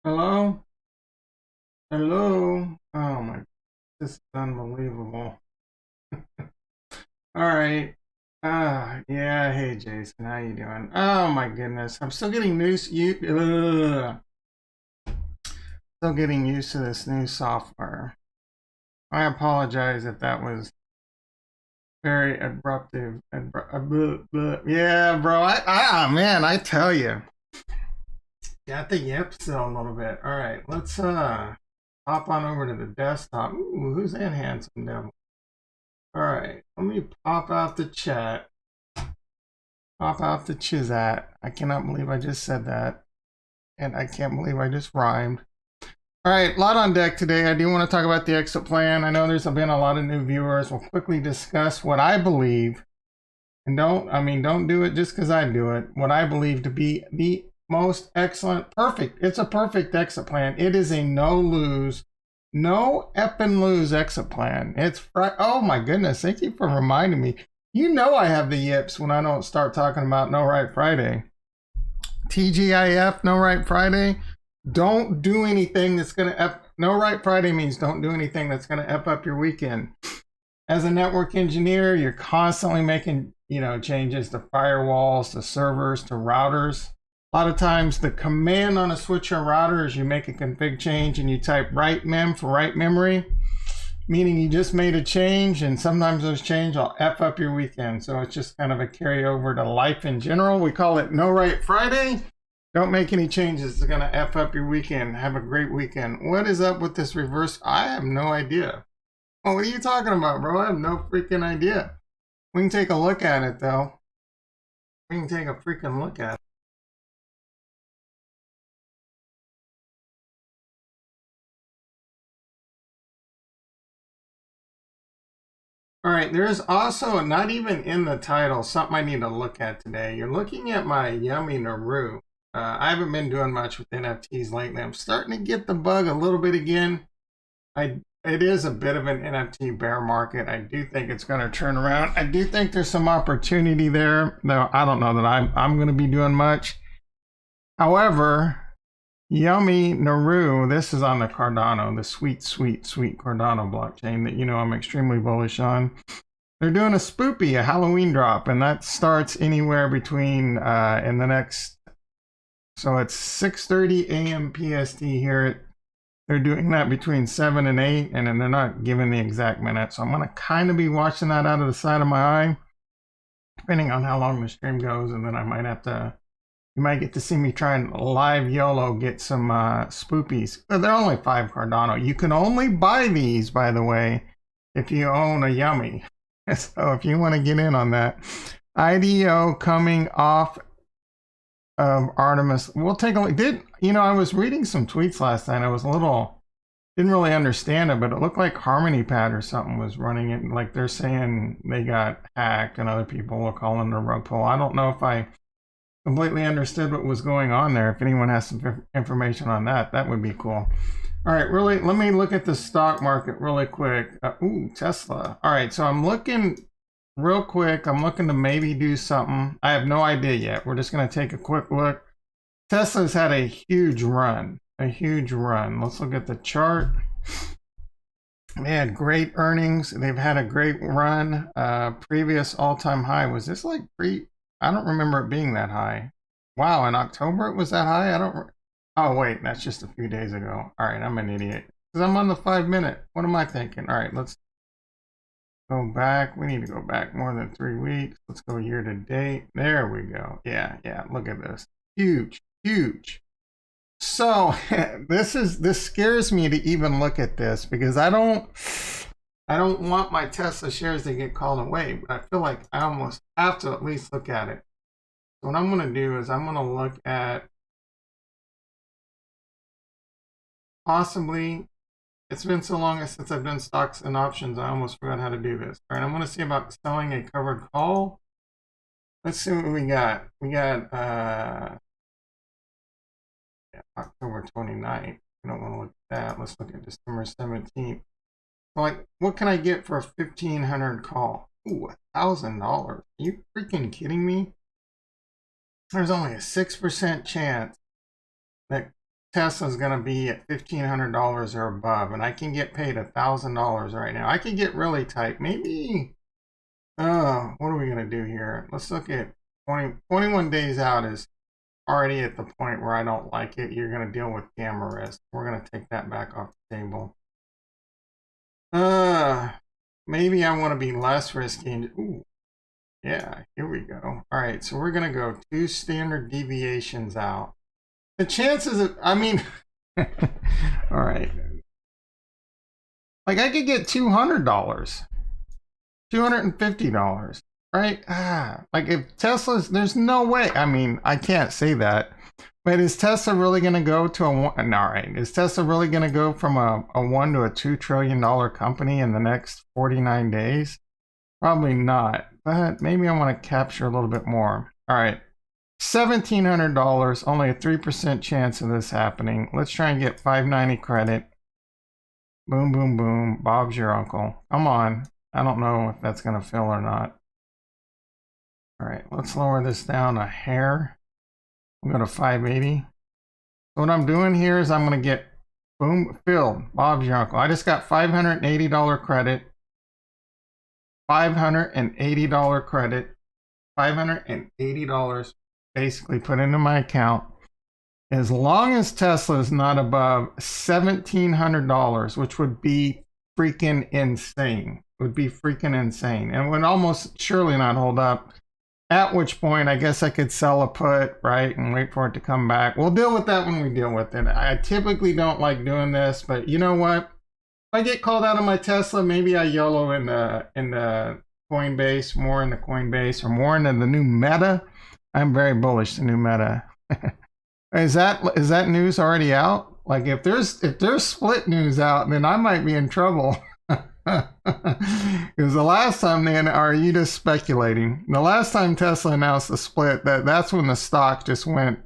Hello? Hello? Oh my, this is unbelievable. All right. Yeah, hey Jason, how you doing? Oh my goodness, I'm still getting still getting used to this new software. I apologize if that was very abruptive. Yeah, bro, man, I tell you. Got the yip still a little bit. All right, let's hop on over to the desktop. Ooh, who's that handsome devil? All right, let me pop out the chat. Pop out the chizat. I cannot believe I just said that. And I can't believe I just rhymed. All right, a lot on deck today. I do want to talk about the exit plan. I know there's been a lot of new viewers. We'll quickly discuss what I believe. And don't do it just because I do it. What I believe to be the most excellent, perfect. It's a perfect exit plan. It is a no lose, no effing lose exit plan. Oh my goodness. Thank you for reminding me. You know I have the yips when I don't start talking about No Right Friday. TGIF, No Right Friday. Don't do anything that's going to F. No Right Friday means don't do anything that's going to F up your weekend. As a network engineer, you're constantly making, changes to firewalls, to servers, to routers. A lot of times the command on a switch or router is you make a config change and you type write mem for write memory, meaning you just made a change, and sometimes those changes will F up your weekend. So it's just kind of a carryover to life in general. We call it No Right Friday. Don't make any changes. It's going to F up your weekend. Have a great weekend. What is up with this reverse? I have no idea. Oh, what are you talking about, bro? I have no freaking idea. We can take a look at it, though. We can take a freaking look at it. All right, there's also, not even in the title, something I need to look at today. You're looking at my Yummy Naru. I haven't been doing much with NFTs lately. I'm starting to get the bug a little bit again. It is a bit of an NFT bear market. I do think it's going to turn around. I do think there's some opportunity there, though I don't know that I'm going to be doing much. However, Yummy Naru, this is on the Cardano, the sweet Cardano blockchain that I'm extremely bullish on. They're doing a spoopy, a Halloween drop, and that starts anywhere between in the next. So it's 6:30 a.m. PST here. They're doing that between 7 and 8, and then they're not giving the exact minute. So I'm going to kind of be watching that out of the side of my eye, depending on how long the stream goes, and then I might have to. You might get to see me try and live YOLO get some spoopies. They're only 5 Cardano. You can only buy these, by the way, if you own a Yummy. So if you want to get in on that. IDO coming off of Artemis. We'll take a look. I was reading some tweets last night. I was didn't really understand it, but it looked like Harmony Pad or something was running it. Like they're saying they got hacked and other people were calling it a rug pull. I don't know if I completely understood what was going on there. If anyone has some information on that, that would be cool. All right, really, let me look at the stock market really quick. Tesla. All right, so I'm looking real quick. I'm looking to maybe do something. I have no idea yet. We're just going to take a quick look. Tesla's had a huge run. Let's look at the chart. They had great earnings. They've had a great run. Previous all-time high was this like I don't remember it being that high. Wow, in October it was that high? Oh, wait, that's just a few days ago. All right, I'm an idiot. Because I'm on the 5-minute. What am I thinking? All right, let's go back. We need to go back more than 3 weeks. Let's go year to date. There we go. Yeah, look at this. Huge. So, this scares me to even look at this because I don't want my Tesla shares to get called away, but I feel like I almost have to at least look at it. So what I'm going to do is I'm going to look at possibly, it's been so long since I've done stocks and options, I almost forgot how to do this. All right, I'm going to see about selling a covered call. Let's see what we got. We got October 29th. We don't want to look at that. Let's look at December 17th. Like, what can I get for a 1,500 call? Ooh, $1,000. Are you freaking kidding me? There's only a 6% chance that Tesla's going to be at $1,500 or above, and I can get paid $1,000 right now. I can get really tight. Maybe, what are we going to do here? Let's look at 21 days out is already at the point where I don't like it. You're going to deal with gamma risk. We're going to take that back off the table. Maybe I want to be less risky. Ooh, yeah, here we go. All right, so we're going to go 2 standard deviations out. The chances of, I mean, all right. Like I could get $200, $250, right? Like if Tesla's, there's no way, I mean, I can't say that, but is Tesla really going to go to all right. Is Tesla really going to go from a $1 to a $2 trillion company in the next 49 days? Probably not, but maybe I want to capture a little bit more. All right. $1,700, only a 3% chance of this happening. Let's try and get 590 credit. Boom, boom, boom. Bob's your uncle. Come on. I don't know if that's going to fill or not. All right, let's lower this down a hair. I'm going to 580. So what I'm doing here is I'm going to get, boom, filled. Bob's your uncle. I just got $580 credit. $580 credit. $580 basically put into my account. As long as Tesla is not above $1,700, which would be freaking insane. Would be freaking insane. And would almost surely not hold up. At which point, I guess I could sell a put, right? And wait for it to come back. We'll deal with that when we deal with it. I typically don't like doing this, but you know what? If I get called out of my Tesla, maybe I YOLO in the Coinbase, more in the Coinbase, or more into the new Meta. I'm very bullish the new Meta. Is that news already out? Like if there's split news out, then I might be in trouble. Because the last time are you just speculating? The last time Tesla announced the split, that's when the stock just went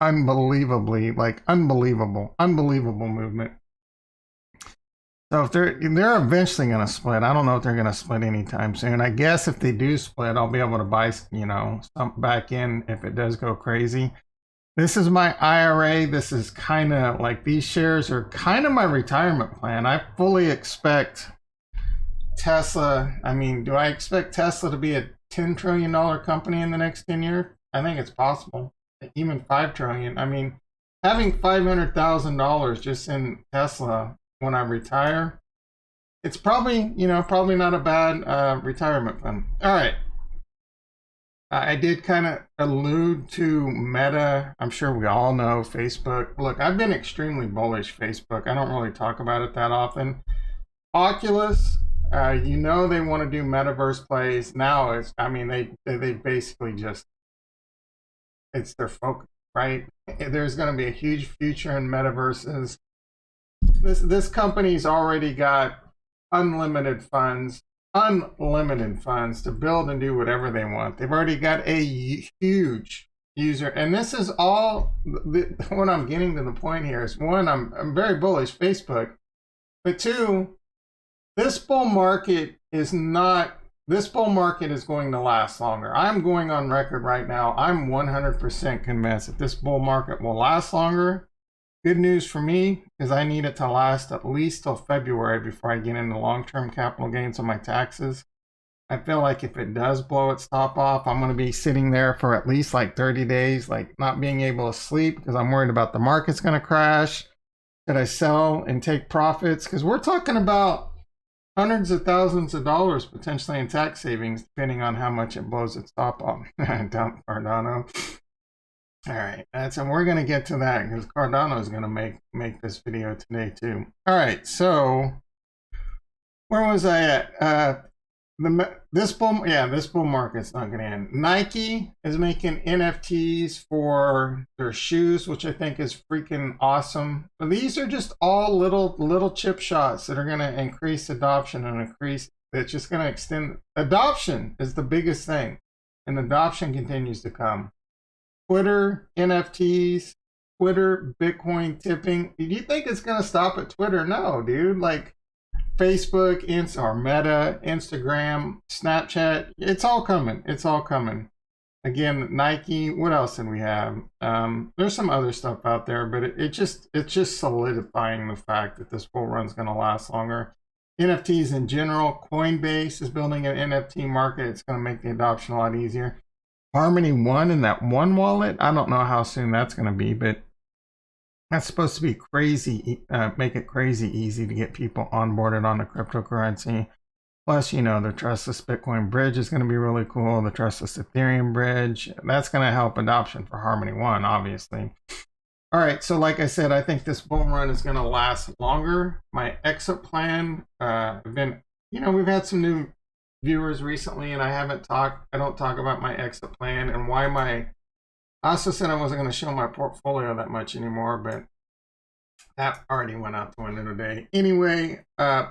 unbelievably, like unbelievable movement. So if they're eventually going to split, I don't know if they're going to split anytime soon. I guess if they do split, I'll be able to buy, some back in if it does go crazy. This is my IRA. This is kind of like, these shares are kind of my retirement plan. I fully expect Tesla. I mean, do I expect Tesla to be a $10 trillion company in the next 10 years? I think it's possible. Even $5 trillion. I mean, having $500,000 just in Tesla when I retire, it's probably, probably not a bad retirement fund. All right. I did kind of allude to Meta. I'm sure we all know Facebook. Look, I've been extremely bullish Facebook. I don't really talk about it that often. Oculus, they want to do metaverse plays. Now it's, I mean, they basically just, it's their focus, right? There's going to be a huge future in metaverses. This company's already got unlimited funds to build and do whatever they want. They've already got a huge user, and this is all what I'm getting to the point here is, one, I'm very bullish Facebook, but two, this bull market is going to last longer. I'm going on record right now. I'm 100% convinced that this bull market will last longer. Good news for me, because I need it to last at least till February before I get into long-term capital gains on my taxes. I feel like if it does blow its top off, I'm going to be sitting there for at least like 30 days, like not being able to sleep because I'm worried about the market's going to crash. Should I sell and take profits? Because we're talking about hundreds of thousands of dollars potentially in tax savings, depending on how much it blows its top off. Dump Cardano. All right, and we're going to get to that because Cardano is going to make this video today too. All right, so where was I at? This bull market's not going to end. Nike is making NFTs for their shoes, which I think is freaking awesome. But these are just all little chip shots that are going to increase adoption and increase. It's just going to extend. Adoption is the biggest thing, and adoption continues to come. Twitter, NFTs, Twitter, Bitcoin tipping. Do you think it's going to stop at Twitter? No, dude. Like Facebook, or Meta, Instagram, Snapchat, it's all coming. It's all coming. again, Nike, what else did we have? There's some other stuff out there, but it's just solidifying the fact that this bull run is going to last longer. NFTs in general, Coinbase is building an NFT market. It's going to make the adoption a lot easier. Harmony One and that one wallet, I don't know how soon that's going to be, but that's supposed to be crazy, make it crazy easy to get people onboarded on the cryptocurrency. Plus, you know, the trustless Bitcoin bridge is going to be really cool. The trustless Ethereum bridge, that's going to help adoption for Harmony One, obviously. All right, so like I said, I think this bull run is going to last longer. My exit plan, we've had some new viewers recently, and I don't talk about my exit plan and why I also said I wasn't going to show my portfolio that much anymore, but that already went out the window today. Anyway, a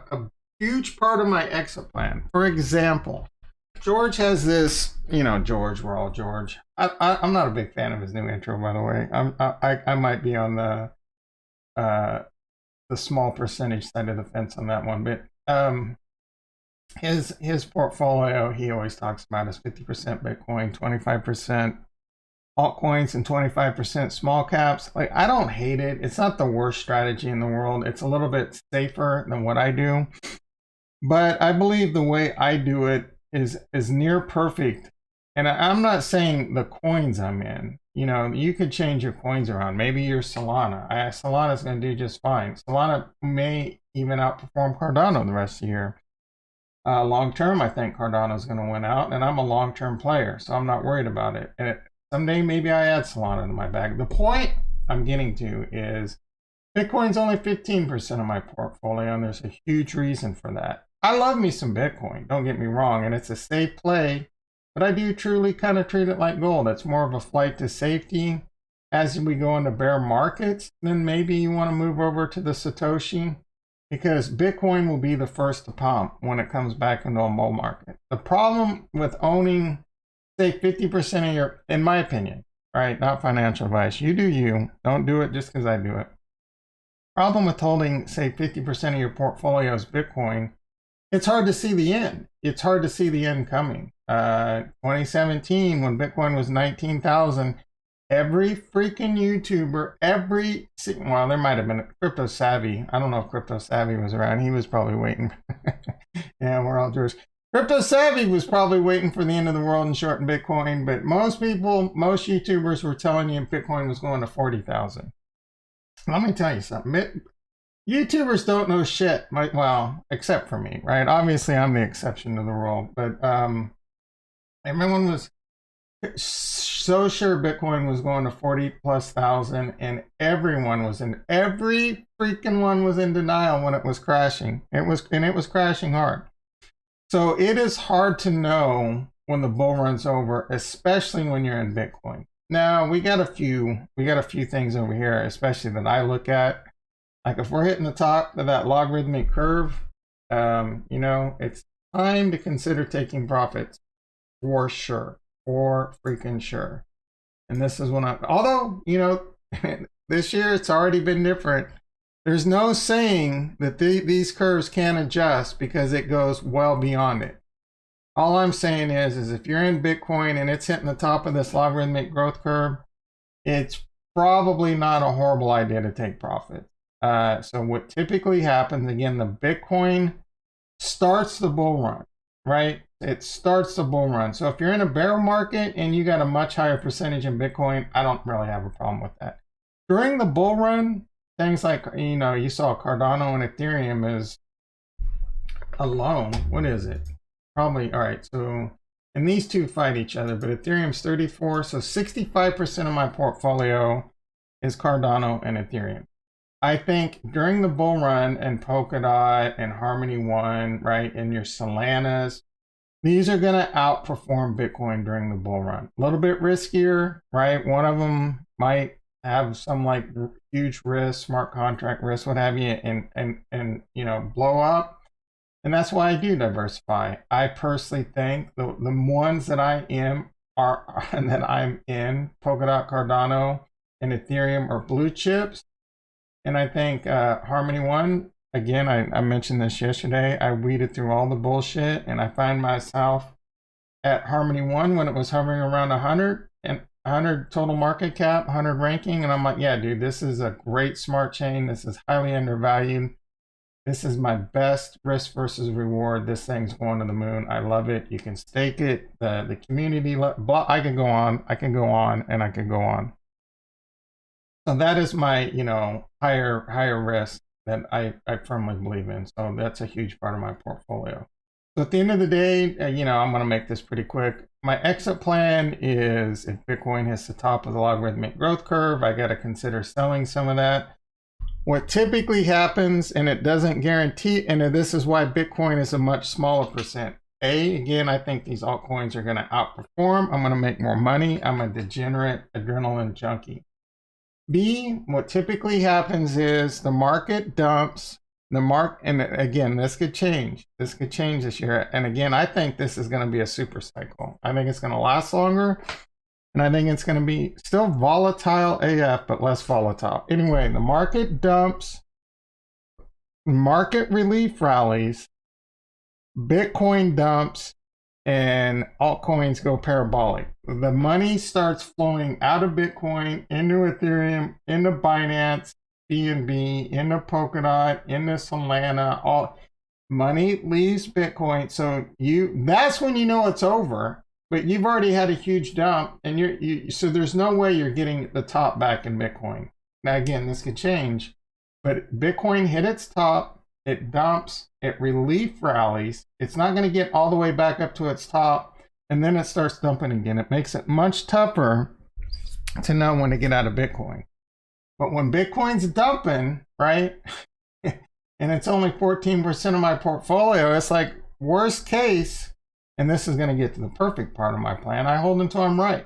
huge part of my exit plan. For example, George has this, George, we're all George. I'm not a big fan of his new intro, by the way. I might be on the small percentage side of the fence on that one, but his portfolio, he always talks about is 50% Bitcoin, 25% altcoins, and 25% small caps. Like, I don't hate it. It's not the worst strategy in the world. It's a little bit safer than what I do. But I believe the way I do it is near perfect. And I'm not saying the coins I'm in. You could change your coins around. Maybe you're Solana. Solana's going to do just fine. Solana may even outperform Cardano the rest of the year. Long term, I think Cardano's going to win out, and I'm a long-term player, so I'm not worried about it. And someday maybe I add Solana to my bag. The point I'm getting to is Bitcoin's only 15% of my portfolio, and there's a huge reason for that. I love me some Bitcoin, don't get me wrong, and it's a safe play, but I do truly kind of treat it like gold. It's more of a flight to safety. As we go into bear markets, then maybe you want to move over to the Satoshi, because Bitcoin will be the first to pump when it comes back into a bull market. The problem with owning, say, 50% of your, in my opinion, right, not financial advice, you do you, don't do it just because I do it. Problem with holding, say, 50% of your portfolio is Bitcoin, it's hard to see the end. It's hard to see the end coming. 2017, when Bitcoin was 19,000, every freaking YouTuber, well, there might have been a Crypto Savvy. I don't know if Crypto Savvy was around. He was probably waiting. Yeah, we're all George. Crypto Savvy was probably waiting for the end of the world and shorting Bitcoin, but most YouTubers were telling you Bitcoin was going to 40,000. Let me tell you something. YouTubers don't know shit. Well, except for me, right? Obviously, I'm the exception to the rule, but everyone was so sure Bitcoin was going to 40,000+, and every freaking one was in denial when it was crashing. It was crashing hard. So it is hard to know when the bull run's over, especially when you're in Bitcoin. Now we got a few things over here, especially that I look at. Like if we're hitting the top of that logarithmic curve, it's time to consider taking profits for sure. For freaking sure. And this is when although, this year it's already been different. There's no saying that these curves can't adjust because it goes well beyond it. All I'm saying is if you're in Bitcoin and it's hitting the top of this logarithmic growth curve, it's probably not a horrible idea to take profits. So what typically happens, again, the Bitcoin starts the bull run, right? It starts the bull run. So if you're in a bear market and you got a much higher percentage in Bitcoin, I don't really have a problem with that. During the bull run, things like, you saw Cardano and Ethereum is alone. What is it? Probably, all right, so, and these two fight each other, but Ethereum's 34, so 65% of my portfolio is Cardano and Ethereum. I think during the bull run and Polkadot and Harmony One, right, and your Solanas, these are going to outperform Bitcoin during the bull run. A little bit riskier, right? One of them might have some like huge risk, smart contract risk, what have you, and blow up. And that's why I do diversify. I personally think the ones that I'm in, Polkadot, Cardano, and Ethereum are blue chips. And I think Harmony One, again, I mentioned this yesterday, I weeded through all the bullshit and I find myself at Harmony One when it was hovering around 100 and 100 total market cap, 100 ranking. And I'm like, yeah, dude, this is a great smart chain. This is highly undervalued. This is my best risk versus reward. This thing's going to the moon. I love it. You can stake it. The community, I can go on, and I can go on. So that is my, higher risk that I firmly believe in. So that's a huge part of my portfolio. So at the end of the day, I'm going to make this pretty quick. My exit plan is if Bitcoin hits the top of the logarithmic growth curve, I got to consider selling some of that. What typically happens, and it doesn't guarantee, and this is why Bitcoin is a much smaller percent. Again, I think these altcoins are going to outperform. I'm going to make more money. I'm a degenerate adrenaline junkie. B, what typically happens is the market dumps. And again, this could change. This could change this year. And again, I think this is going to be a super cycle. I think it's going to last longer. And I think it's going to be still volatile AF, but less volatile. Anyway, the market dumps, market relief rallies, Bitcoin dumps, and altcoins go parabolic. The money starts flowing out of Bitcoin into Ethereum, into Binance, BNB, into Polkadot, into Solana. All money leaves Bitcoin. So that's when you know it's over. But you've already had a huge dump, and so there's no way you're getting the top back in Bitcoin. Now again, this could change, but Bitcoin hit its top, it dumps, it relief rallies. It's not going to get all the way back up to its top, and then it starts dumping again. It makes it much tougher to know when to get out of Bitcoin. But when Bitcoin's dumping, right, and it's only 14% of my portfolio, it's like worst case. And this is going to get to the perfect part of my plan. I hold until I'm right.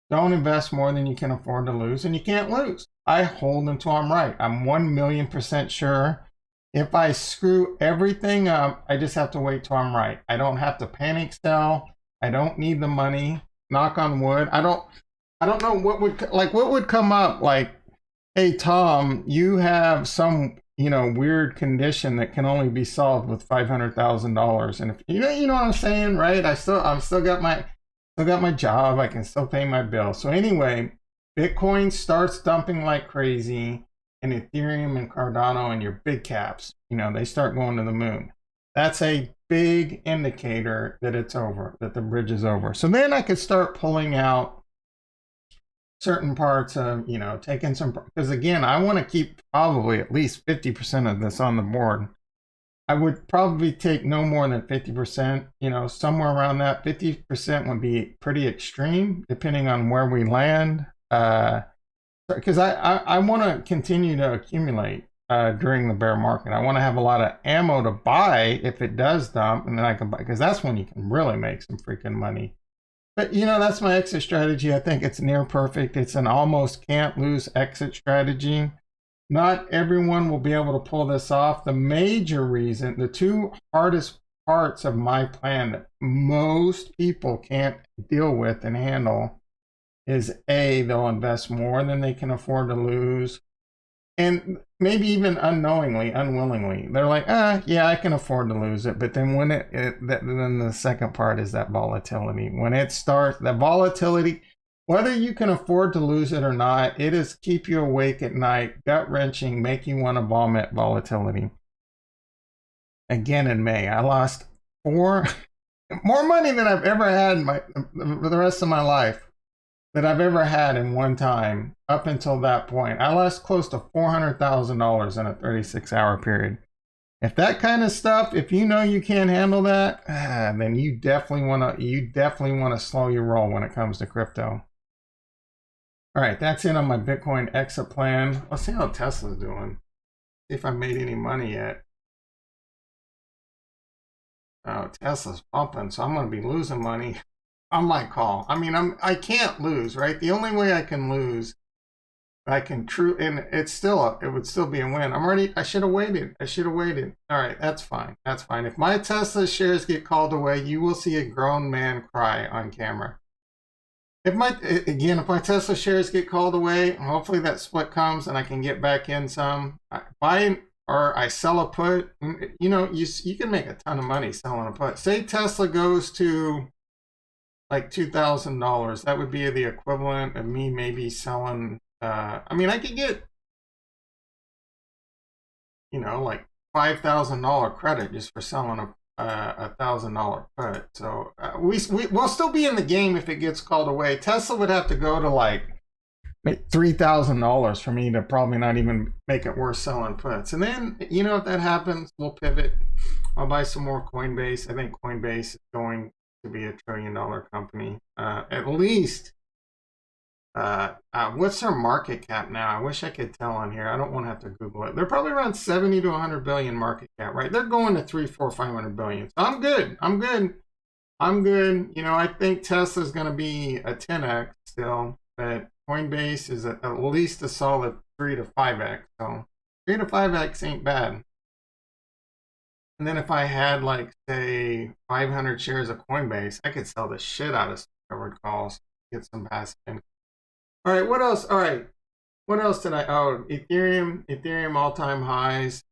Don't invest more than you can afford to lose, and you can't lose. I hold until I'm right. I'm 1,000,000% sure. If I screw everything up, I just have to wait till I'm right. I don't have to panic sell. I don't need the money. Knock on wood. I don't know what would come up like, hey Tom, you have some weird condition that can only be solved with $500,000. And if you know what I'm saying, right? I'm still got my job. I can still pay my bill. So anyway, Bitcoin starts dumping like crazy, and Ethereum and Cardano and your big caps, they start going to the moon. That's a big indicator that it's over, that the bridge is over. So then I could start pulling out certain parts of, taking some, because again, I want to keep probably at least 50% of this on the board. I would probably take no more than 50%, somewhere around that. 50% would be pretty extreme, depending on where we land. Because I want to continue to accumulate during the bear market. I want to have a lot of ammo to buy if it does dump, and then I can buy, because that's when you can really make some freaking money. But, that's my exit strategy. I think it's near perfect. It's an almost can't lose exit strategy. Not everyone will be able to pull this off. The major reason, the two hardest parts of my plan that most people can't deal with and handle is A, they'll invest more than they can afford to lose. And maybe even unwillingly, they're like, yeah, I can afford to lose it. But then then the second part is that volatility. When it starts, the volatility, whether you can afford to lose it or not, it is keep you awake at night, gut wrenching, make you want to vomit volatility. Again, in May, I lost more money than I've ever had for the rest of my life. That I've ever had in one time up until that point. I lost close to $400,000 in a 36-hour period. If that kind of stuff, if you can't handle that, then you definitely want to slow your roll when it comes to crypto. All right, that's it on my Bitcoin exit plan. Let's see how Tesla's doing. See if I made any money yet. Oh, Tesla's pumping, so I'm going to be losing money on my call. I mean, I can't lose, right? The only way I can lose, and it would still be a win. I should have waited. All right, that's fine. If my Tesla shares get called away, you will see a grown man cry on camera. If my Tesla shares get called away, hopefully that split comes and I can get back in some. I sell a put. You can make a ton of money selling a put. Say Tesla goes to like $2,000. That would be the equivalent of me maybe selling. I mean, I could get, you know, like $5,000 credit just for selling a $1,000 put. So we'll still be in the game if it gets called away. Tesla would have to go to like $3,000 for me to probably not even make it worth selling puts. And then, you know, if that happens, we'll pivot. I'll buy some more Coinbase. I think Coinbase is going to be $1 trillion company. At least, what's their market cap now? I wish I could tell on here. I don't want to have to Google it. They're probably around 70 to 100 billion market cap, right? They're going to 3, 4, 500 billion. So I'm good. You know, I think Tesla's going to be a 10x still, but Coinbase is at least a solid 3 to 5x. So 3 to 5x ain't bad. And then if I had like say 500 shares of Coinbase, I could sell the shit out of covered calls, get some passive income. All right, what else? All right, what else did I? Oh, Ethereum all-time highs.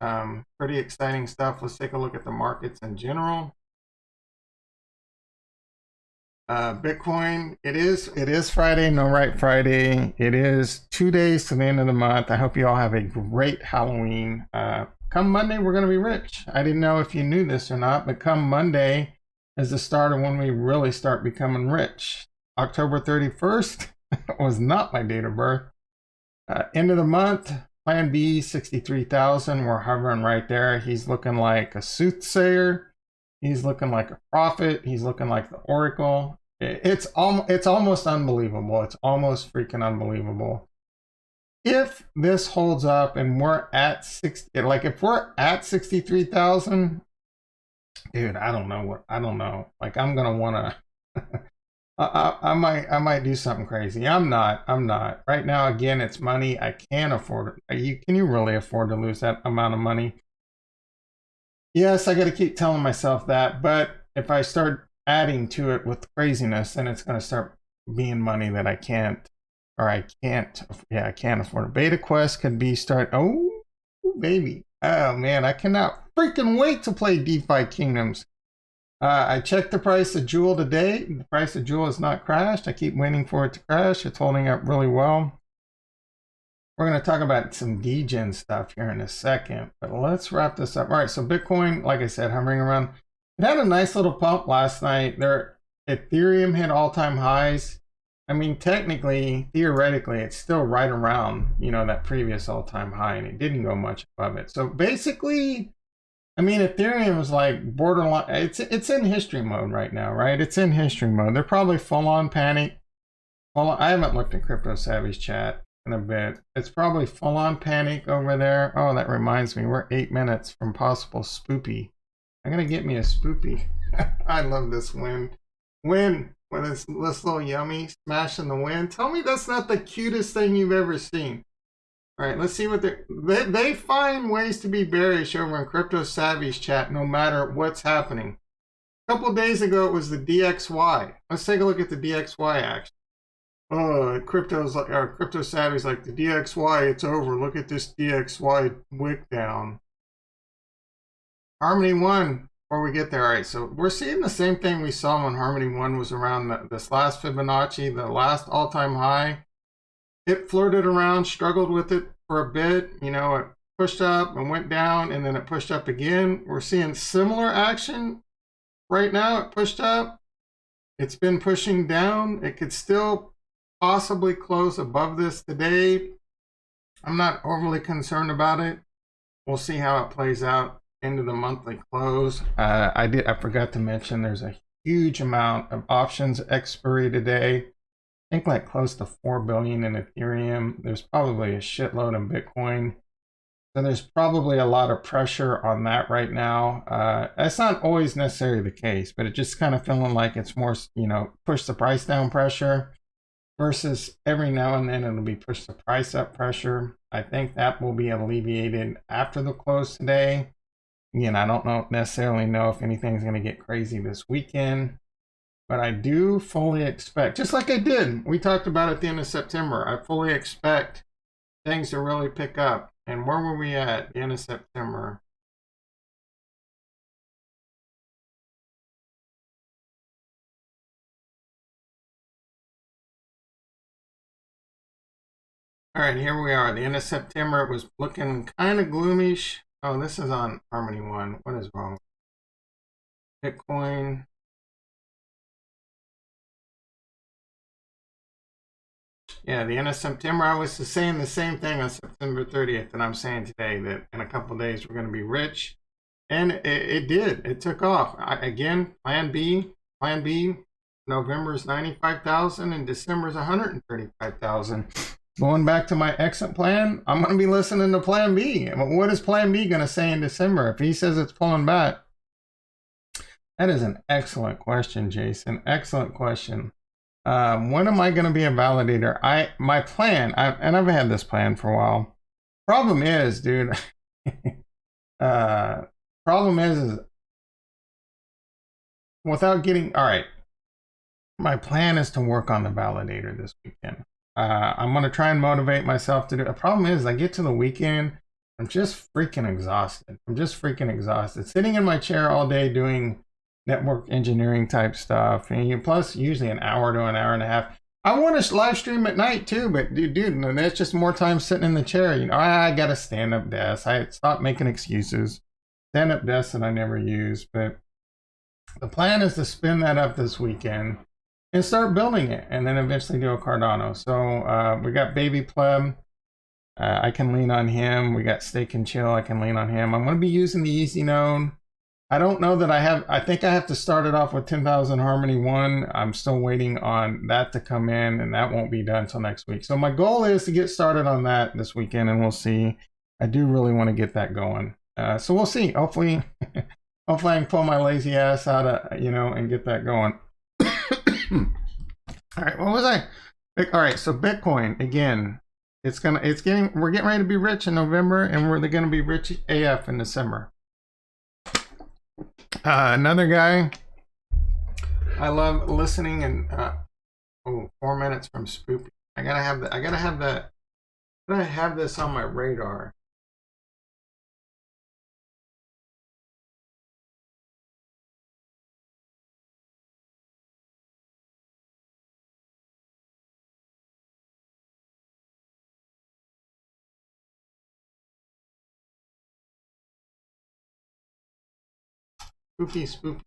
Pretty exciting stuff. Let's take a look at the markets in general. Bitcoin, it is Friday, no right Friday. It is 2 days to the end of the month. I hope you all have a great Halloween. Come Monday, we're going to be rich. I didn't know if you knew this or not, but come Monday is the start of when we really start becoming rich. October 31st was not my date of birth. End of the month, Plan B, 63,000. We're hovering right there. He's looking like a soothsayer. He's looking like a prophet. He's looking like the oracle. It's almost unbelievable. It's almost freaking unbelievable. If this holds up and we're at 60, like if we're at 63,000, dude, I don't know. Like I'm gonna wanna, I might do something crazy. I'm not. Right now, again, it's money. I can't afford it. Can you really afford to lose that amount of money? Yes, I got to keep telling myself that. But if I start adding to it with craziness, then it's gonna start being money that I can't afford. A beta quest could be oh baby, oh man, I cannot freaking wait to play DeFi Kingdoms. I checked the price of Jewel today. The price of Jewel has not crashed. I keep waiting for it to crash. It's holding up really well. We're going to talk about some Degen stuff here in a second, but let's wrap this up. All right, so Bitcoin, like I said, hovering around. It had a nice little pump last night. Ethereum hit all-time highs. I mean, technically, theoretically, it's still right around, you know, that previous all-time high, and it didn't go much above it. So basically, I mean, Ethereum was like borderline. It's in history mode right now, right? It's in history mode. They're probably full-on panic. I haven't looked at Crypto Savvy's chat in a bit. It's probably full-on panic over there. Oh, that reminds me, we're 8 minutes from possible spoopy. I'm gonna get me a spoopy. I love this win. When it's this little yummy smashing the wind. Tell me that's not the cutest thing you've ever seen. All right, let's see what they find ways to be bearish over in Crypto Savvy's chat no matter what's happening. A couple days ago it was the DXY. Let's take a look at the DXY action. Oh, Crypto Savvy's like the DXY, it's over. Look at this DXY wick down. Harmony 1. Before we get there, all right, so we're seeing the same thing we saw when Harmony 1 was around this last Fibonacci, the last all-time high. It flirted around, struggled with it for a bit. You know, it pushed up and went down, and then it pushed up again. We're seeing similar action right now. It pushed up. It's been pushing down. It could still possibly close above this today. I'm not overly concerned about it. We'll see how it plays out into the monthly close. I forgot to mention there's a huge amount of options expiry today. I think like close to 4 billion in Ethereum. There's probably a shitload in Bitcoin. So there's probably a lot of pressure on that right now. That's not always necessarily the case, but it just kind of feeling like it's more, you know, push the price down pressure versus every now and then it'll be push the price up pressure. I think that will be alleviated after the close today. Again, I don't necessarily know if anything's going to get crazy this weekend, but I do fully expect, just like I did, we talked about at the end of September, I fully expect things to really pick up. And where were we at the end of September? All right, here we are. The end of September, it was looking kind of gloomish. Oh, this is on Harmony One. What is wrong? Bitcoin. Yeah, the end of September, I was saying the same thing on September 30th that I'm saying today, that in a couple of days we're going to be rich. And it did. It took off. Again, Plan B. November is 95,000 and December is 135,000. Going back to my exit plan, I'm going to be listening to Plan B. What is Plan B going to say in December? If he says it's pulling back, that is an excellent question, Jason. Excellent question. When am I going to be a validator? My plan, and I've had this plan for a while. Problem is, dude. Problem is without getting, all right. My plan is to work on the validator this weekend. I'm going to try and motivate myself to do it. The problem is I get to the weekend, I'm just freaking exhausted. Sitting in my chair all day doing network engineering type stuff. And plus usually an hour to an hour and a half. I want to live stream at night too, but dude, that's just more time sitting in the chair. You know, I got a stand-up desk. I stopped making excuses. Stand-up desk that I never use. But the plan is to spin that up this weekend and start building it, and then eventually do a Cardano. So we got Baby Pleb. I can lean on him. We got Stake and Chill. I can lean on him. I'm going to be using the Easy Node. I don't know that I think I have to start it off with 10,000 Harmony 1. I'm still waiting on that to come in, and that won't be done until next week. So my goal is to get started on that this weekend, and we'll see. I do really want to get that going. So we'll see. Hopefully I can pull my lazy ass out of, and get that going. All right, what was I? All right, so Bitcoin again. We're getting ready to be rich in November, and we're going to be rich AF in December. Another guy I love listening, and 4 minutes from Spoopy. I gotta have this on my radar.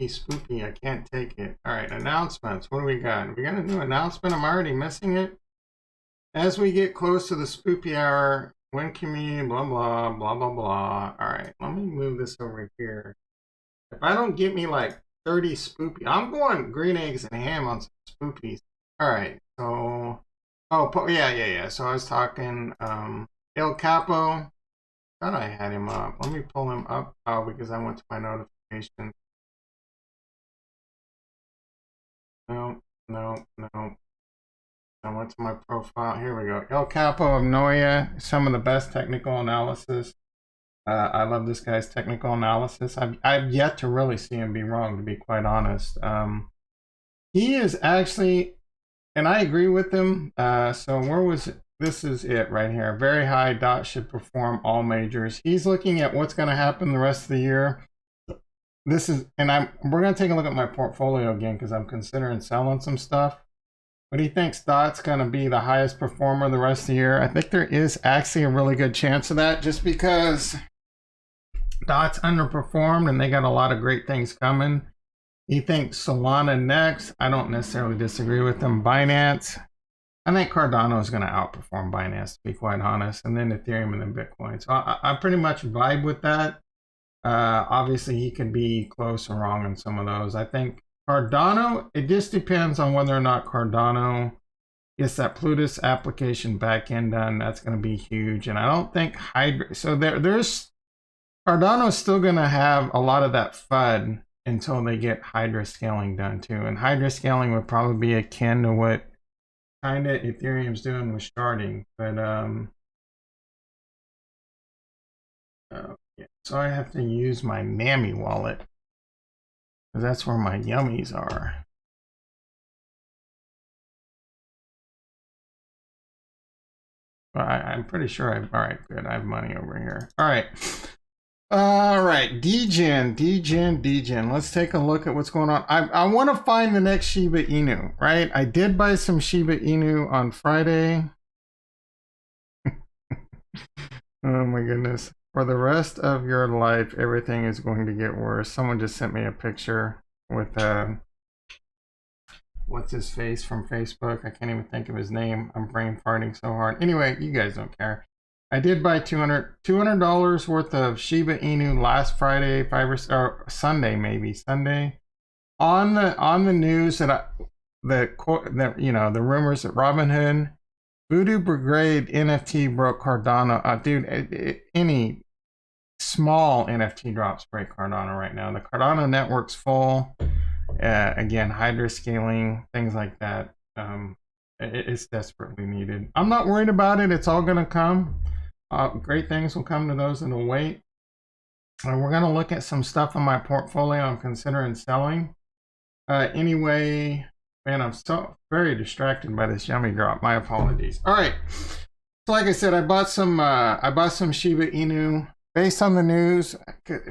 Spooky. I can't take it. All right, announcements. What do we got? We got a new announcement. I'm already missing it. As we get close to the Spoopy hour, when community, blah, blah, blah, blah, blah. All right, let me move this over here. If I don't get me like 30 Spoopy, I'm going green eggs and ham on some Spoopies. All right, so, yeah. So I was talking, El Capo. Thought I had him up. Let me pull him up. Oh, because I went to my notifications. No. I went to my profile. Here we go. El Capo of Noia. Some of the best technical analysis. I love this guy's technical analysis. I've yet to really see him be wrong, to be quite honest. He is actually, and I agree with him. So where was it? This is it right here. Very high. DOT should perform all majors. He's looking at what's going to happen the rest of the year. This is, and we're going to take a look at my portfolio again because I'm considering selling some stuff. But he thinks DOT's going to be the highest performer the rest of the year. I think there is actually a really good chance of that, just because DOT's underperformed and they got a lot of great things coming. He thinks Solana next. I don't necessarily disagree with him. Binance. I think Cardano is going to outperform Binance, to be quite honest, and then Ethereum and then Bitcoin. So I pretty much vibe with that. Obviously, he could be close or wrong in some of those. I think Cardano, it just depends on whether or not Cardano gets that Plutus application backend done. That's going to be huge. And I don't think Hydra. So there's Cardano is still going to have a lot of that FUD until they get Hydra scaling done too. And Hydra scaling would probably be akin to what kind of Ethereum's doing with sharding. But yeah. So I have to use my NAMI wallet, because that's where my yummies are. I'm pretty sure all right, good. I have money over here. All right. Degen. Let's take a look at what's going on. I want to find the next Shiba Inu, right? I did buy some Shiba Inu on Friday. Oh my goodness. For the rest of your life, everything is going to get worse. Someone just sent me a picture with what's his face from Facebook. I can't even think of his name. I'm brain farting so hard. Anyway, you guys don't care. I did buy $200 worth of Shiba Inu last Friday, or Sunday maybe, Sunday. On the news that the rumors that Robinhood, Voodoo Brigade NFT broke Cardano. Dude, any small NFT drops break Cardano right now. The Cardano network's full. Again, hydra scaling, things like that. It's desperately needed. I'm not worried about it. It's all going to come. Great things will come to those that will wait. And we're going to look at some stuff in my portfolio I'm considering selling. Anyway, man, I'm so very distracted by this yummy drop. My apologies. All right. So like I said, I bought some Shiba Inu based on the news.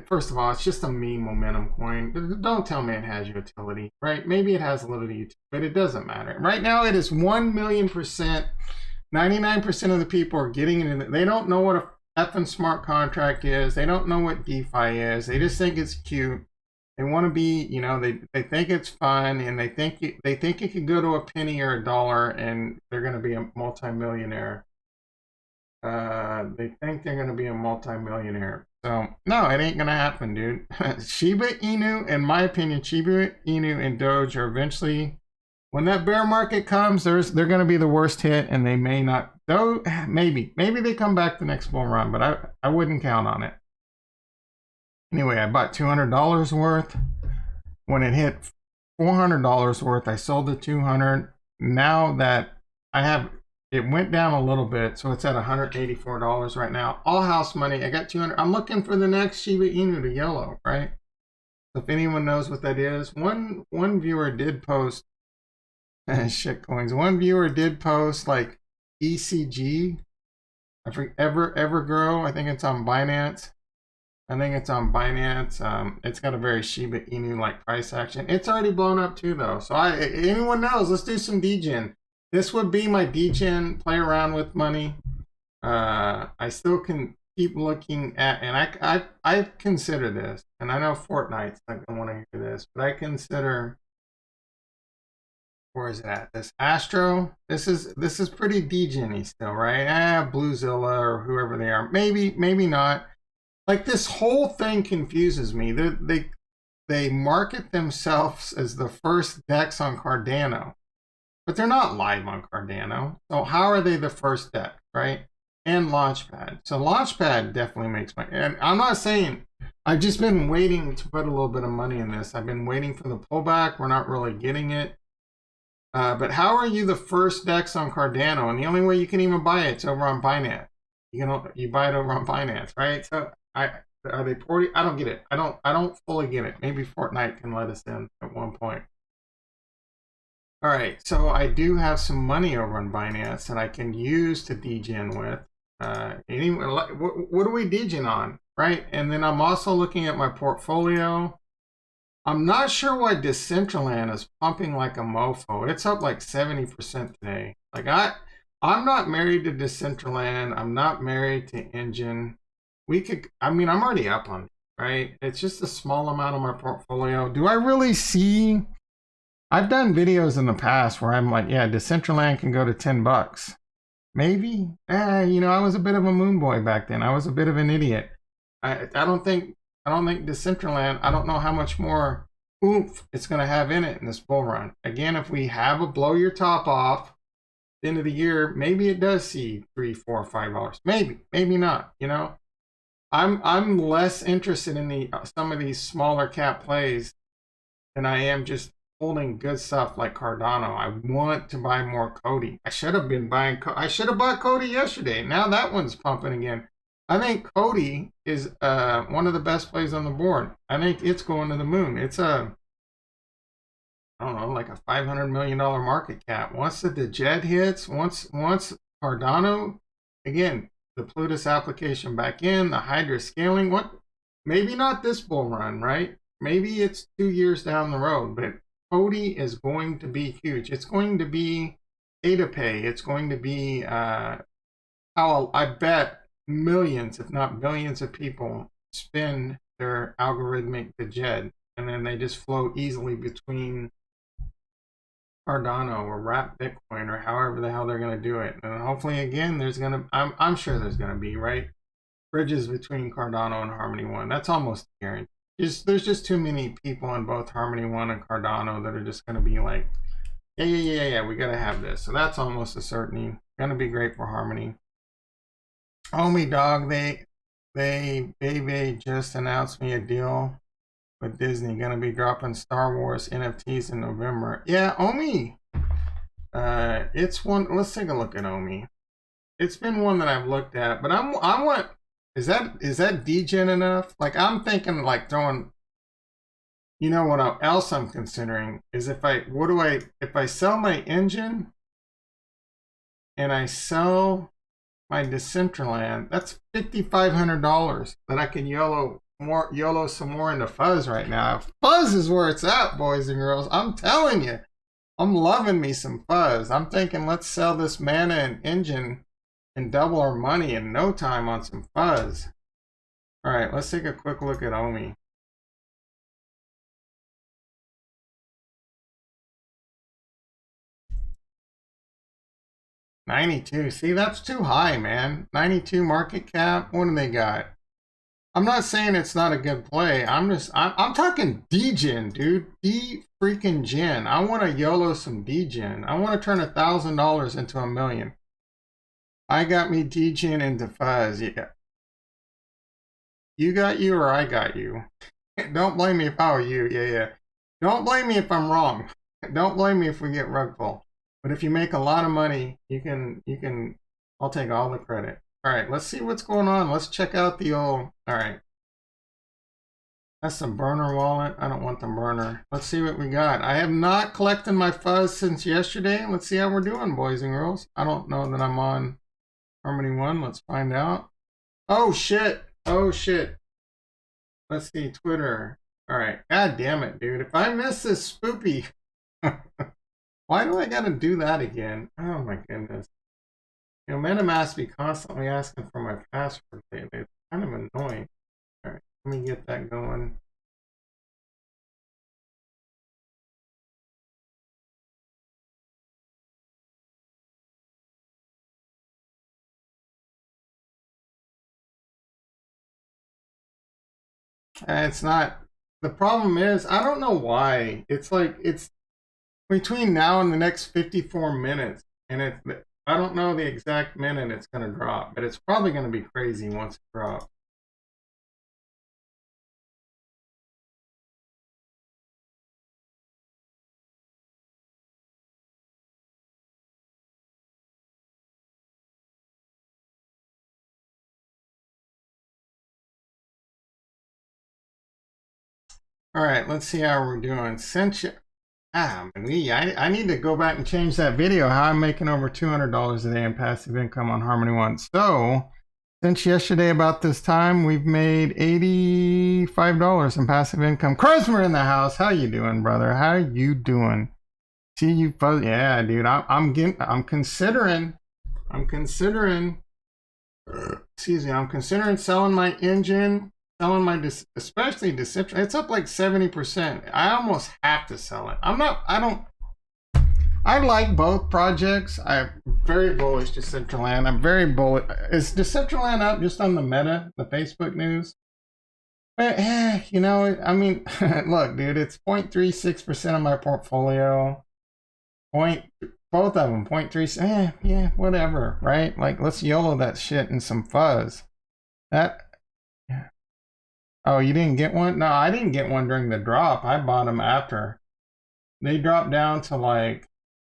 First of all, it's just a meme momentum coin. Don't tell me it has utility, right? Maybe it has a little utility, but it doesn't matter. Right now, it is 1,000,000%. 99% of the people are getting it. They don't know what a effing smart contract is. They don't know what DeFi is. They just think it's cute. They want to be, they think it's fun, and they think it could go to a penny or a dollar, and they're going to be a multimillionaire. They think they're going to be a multimillionaire. So no, it ain't going to happen, dude. Shiba Inu, in my opinion, Shiba Inu and Doge are eventually, when that bear market comes, they're going to be the worst hit, and they may not. Though maybe they come back the next bull run, but I wouldn't count on it. Anyway, I bought $200 worth. When it hit $400 worth, I sold the $200. Now that it went down a little bit, so it's at $184 right now. All house money. I got $200. I'm looking for the next Shiba Inu to yellow, right? So if anyone knows what that is, one viewer did post shit coins. One viewer did post like ECG. I forget Evergrow. I think it's on Binance. It's got a very Shiba Inu like price action. It's already blown up too though. So anyone knows, let's do some Degen. This would be my Degen play around with money. I still can keep looking at, and I consider this, and I know Fortnite's not gonna want to hear this, but I consider, where is it at? This Astro. This is pretty Degen-y still, right? Bluezilla or whoever they are. Maybe not. Like, this whole thing confuses me. They market themselves as the first DEX on Cardano, but they're not live on Cardano. So how are they the first DEX, right? And Launchpad. So Launchpad definitely makes money. And I'm not saying, I've just been waiting to put a little bit of money in this. I've been waiting for the pullback. We're not really getting it. But how are you the first DEX on Cardano? And the only way you can even buy it's over on Binance. You buy it over on Binance, right? So are they porty? I don't get it. I don't fully get it. Maybe Fortnite can let us in at one point. All right, so I do have some money over on Binance that I can use to Degen with. Anyway, what do we Degen on, right? And then I'm also looking at my portfolio. I'm not sure why Decentraland is pumping like a mofo. It's up like 70% today. Like I'm not married to Decentraland. I'm not married to Engine. I'm already up on it, right? It's just a small amount of my portfolio. Do I really see? I've done videos in the past where I'm like, yeah, Decentraland can go to $10. Maybe. I was a bit of a moon boy back then. I was a bit of an idiot. I don't think Decentraland, I don't know how much more oomph it's going to have in it in this bull run. Again, if we have a blow your top off at the end of the year, maybe it does see $3, $4, $5. Maybe not, I'm less interested in some of these smaller cap plays than I am just holding good stuff like Cardano. I want to buy more Cody. I should have bought Cody yesterday. Now that one's pumping again. I think Cody is one of the best plays on the board. I think it's going to the moon. It's like a $500 million market cap. Once the Degen hits, once Cardano, again, the Plutus application back in, the Hydra scaling, maybe not this bull run, right? Maybe it's 2 years down the road, but Cody is going to be huge. It's going to be AdaPay. It's going to be I bet millions, if not billions of people spin their algorithmic Degen, and then they just flow easily between Cardano or wrap Bitcoin or however the hell they're going to do it. And hopefully, again, I'm sure there's going to be, right, bridges between Cardano and Harmony One. That's almost guaranteed. There's just too many people on both Harmony One and Cardano that are just going to be like, yeah, we got to have this. So that's almost a certainty. Going to be great for Harmony. Homie dog, they just announced me a deal with Disney. Gonna be dropping Star Wars NFTs in November. Yeah, Omi. It's one. Let's take a look at Omi. It's been one that I've looked at, but I want. Is that degen enough? Like I'm thinking, like throwing. You know what else I'm considering is if I sell my engine and I sell my Decentraland, that's $5,500 that I can YOLO some more into Fuzz right now. Fuzz is where it's at, boys and girls. I'm telling you, I'm loving me some Fuzz. I'm thinking let's sell this mana and engine and double our money in no time on some Fuzz. All right, let's take a quick look at Omi. $92. See, that's too high, man. 92 market cap. What do they got? I'm not saying it's not a good play. I'm talking degen, dude. Freaking gen. I want to YOLO some degen. I want to turn $1,000 into $1 million. I got me degen into Fuzz. Yeah. You got you or I got you. Don't blame me if I were you. Yeah. Don't blame me if I'm wrong. Don't blame me if we get rug pull. But if you make a lot of money, you can, I'll take all the credit. All right, let's see what's going on. Let's check out the old, all right. That's the burner wallet. I don't want the burner. Let's see what we got. I have not collected my Fuzz since yesterday. Let's see how we're doing, boys and girls. I don't know that I'm on Harmony One. Let's find out. Oh, shit. Let's see, Twitter. All right, god damn it, dude. If I miss this spoopy. Why do I gotta do that again? Oh my goodness. You know, MetaMask be constantly asking for my password lately. It's kind of annoying. Alright, let me get that going. It's not, the problem is, I don't know why. It's like, it's between now and the next 54 minutes. And I don't know the exact minute it's going to drop, but it's probably going to be crazy once it drops. All right, let's see how we're doing. I need to go back and change that video, how I'm making over $200 a day in passive income on Harmony One. So, since yesterday about this time, we've made $85 in passive income. Krezmer in the house. How you doing, brother? How you doing? See you, yeah, dude. I'm considering. Excuse me. I'm considering selling my engine. Selling my, especially Deception, it's up like 70%. I almost have to sell it. I like both projects. I'm very bullish Decentraland. I'm very bullish. Is Decentraland up just on the Meta, the Facebook news? But, you know, I mean, look, dude, it's 0.36% of my portfolio. Both of them, 0.3, yeah, whatever, right? Like, let's YOLO that shit in some Fuzz. Oh, you didn't get one? No, I didn't get one during the drop. I bought them after. They dropped down to like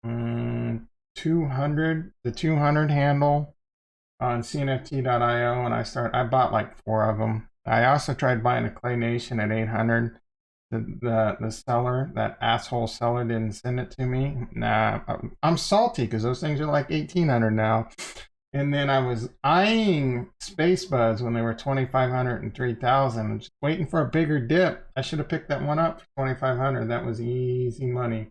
200, the 200 handle on cnft.io, and I bought like 4 of them. I also tried buying a Clay Nation at 800. The seller, that asshole seller, didn't send it to me. Nah, I'm salty because those things are like 1,800 now. And then I was eyeing Space Buds when they were 2,500 and 3,000. Just waiting for a bigger dip. I should have picked that one up for 2,500. That was easy money.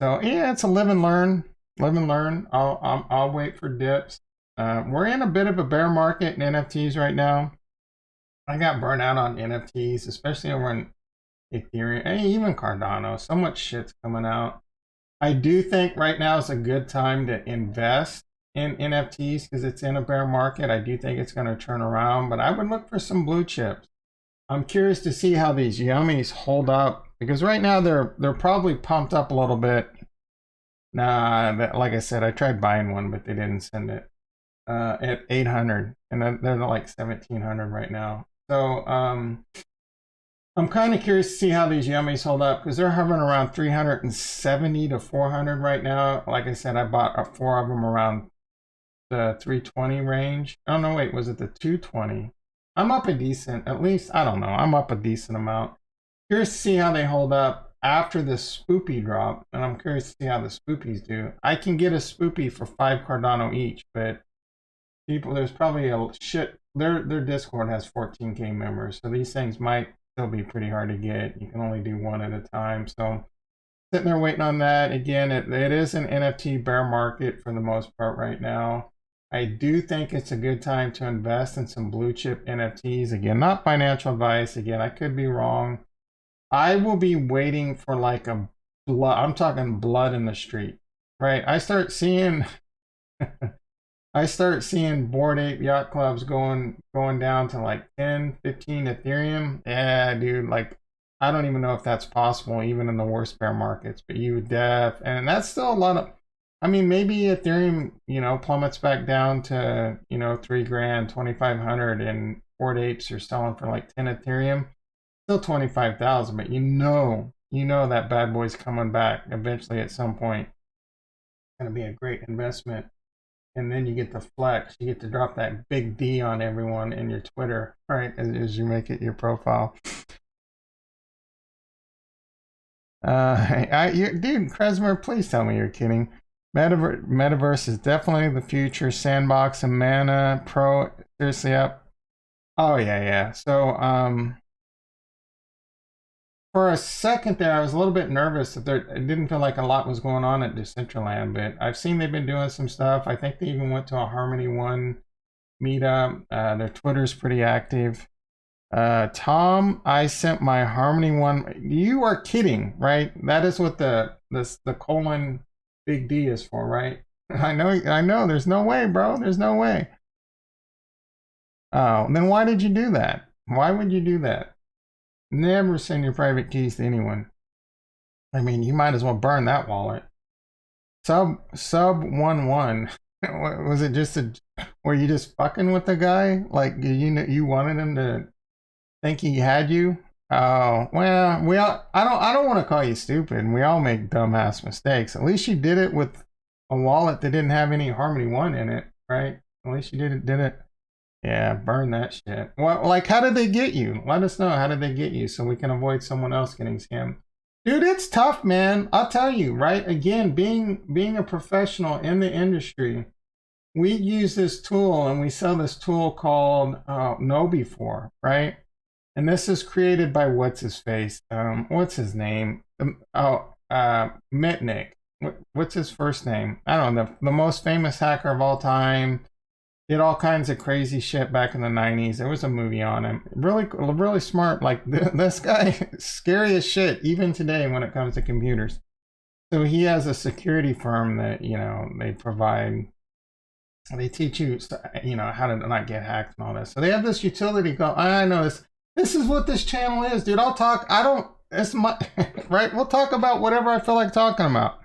So yeah, it's a live and learn. I'll wait for dips. We're in a bit of a bear market in NFTs right now. I got burnt out on NFTs, especially over in Ethereum and even Cardano. So much shit's coming out. I do think right now is a good time to invest in NFTs because it's in a bear market. I do think it's going to turn around, but I would look for some blue chips. I'm curious to see how these yummies hold up because right now they're probably pumped up a little bit. Nah, like I said, I tried buying one, but they didn't send it at 800, and they're like 1700 right now. So I'm kind of curious to see how these yummies hold up because they're hovering around 370 to 400 right now. Like I said, I bought 4 of them around the 320 range. Oh no, wait, was it the 220? I'm up a decent, at least, I don't know, I'm up a decent amount. Curious to see how they hold up after the spoopy drop, and I'm curious to see how the spoopies do. I can get a spoopy for 5 Cardano each, but people, there's probably a shit, their Discord has 14k members, so these things might still be pretty hard to get. You can only do one at a time, so sitting there waiting on that. Again, it is an NFT bear market for the most part right now. I do think it's a good time to invest in some blue chip NFTs. Again, not financial advice. Again, I could be wrong. I will be waiting for like a blood. I'm talking blood in the street, right? I start seeing Bored Ape Yacht Clubs going down to like 10, 15 Ethereum. Yeah, dude, like I don't even know if that's possible even in the worst bear markets, but you would and that's still a lot of, I mean, maybe Ethereum, plummets back down to, 3 grand, 2,500, and Bored Apes are selling for like 10 Ethereum. Still 25,000, but you know that bad boy's coming back eventually at some point. It's going to be a great investment. And then you get to flex. You get to drop that big D on everyone in your Twitter, right, as you make it your profile. Dude, Trezor, please tell me you're kidding. Metaverse is definitely the future. Sandbox and Mana Pro, seriously up. Oh yeah. So for a second there, I was a little bit nervous that it didn't feel like a lot was going on at Decentraland, but I've seen they've been doing some stuff. I think they even went to a Harmony One meetup. Their Twitter's pretty active. Tom, I sent my Harmony One. You are kidding, right? That is what the colon big D is for, right? I know. There's no way, bro. There's no way. Oh, then why did you do that? Why would you do that? Never send your private keys to anyone. I mean, you might as well burn that wallet. Sub 11. Was it just were you just fucking with the guy? Like you wanted him to think he had you? Oh, well, I don't want to call you stupid. We all make dumbass mistakes. At least you did it with a wallet that didn't have any Harmony One in it, right? At least you did it. Yeah, burn that shit. Well, like, how did they get you? Let us know. How did they get you so we can avoid someone else getting scammed? Dude, it's tough, man. I'll tell you, right? Again, being a professional in the industry, we use this tool and we sell this tool called KnowBe4, right? And this is created by what's his face? What's his name? Mitnick. What's his first name? I don't know. The most famous hacker of all time. Did all kinds of crazy shit back in the 90s. There was a movie on him. Really smart. Like this guy, scary as shit, even today when it comes to computers. So he has a security firm that, they provide, they teach you, how to not get hacked and all this. So they have this utility called, I know this. This is what this channel is, dude. It's my, right? We'll talk about whatever I feel like talking about.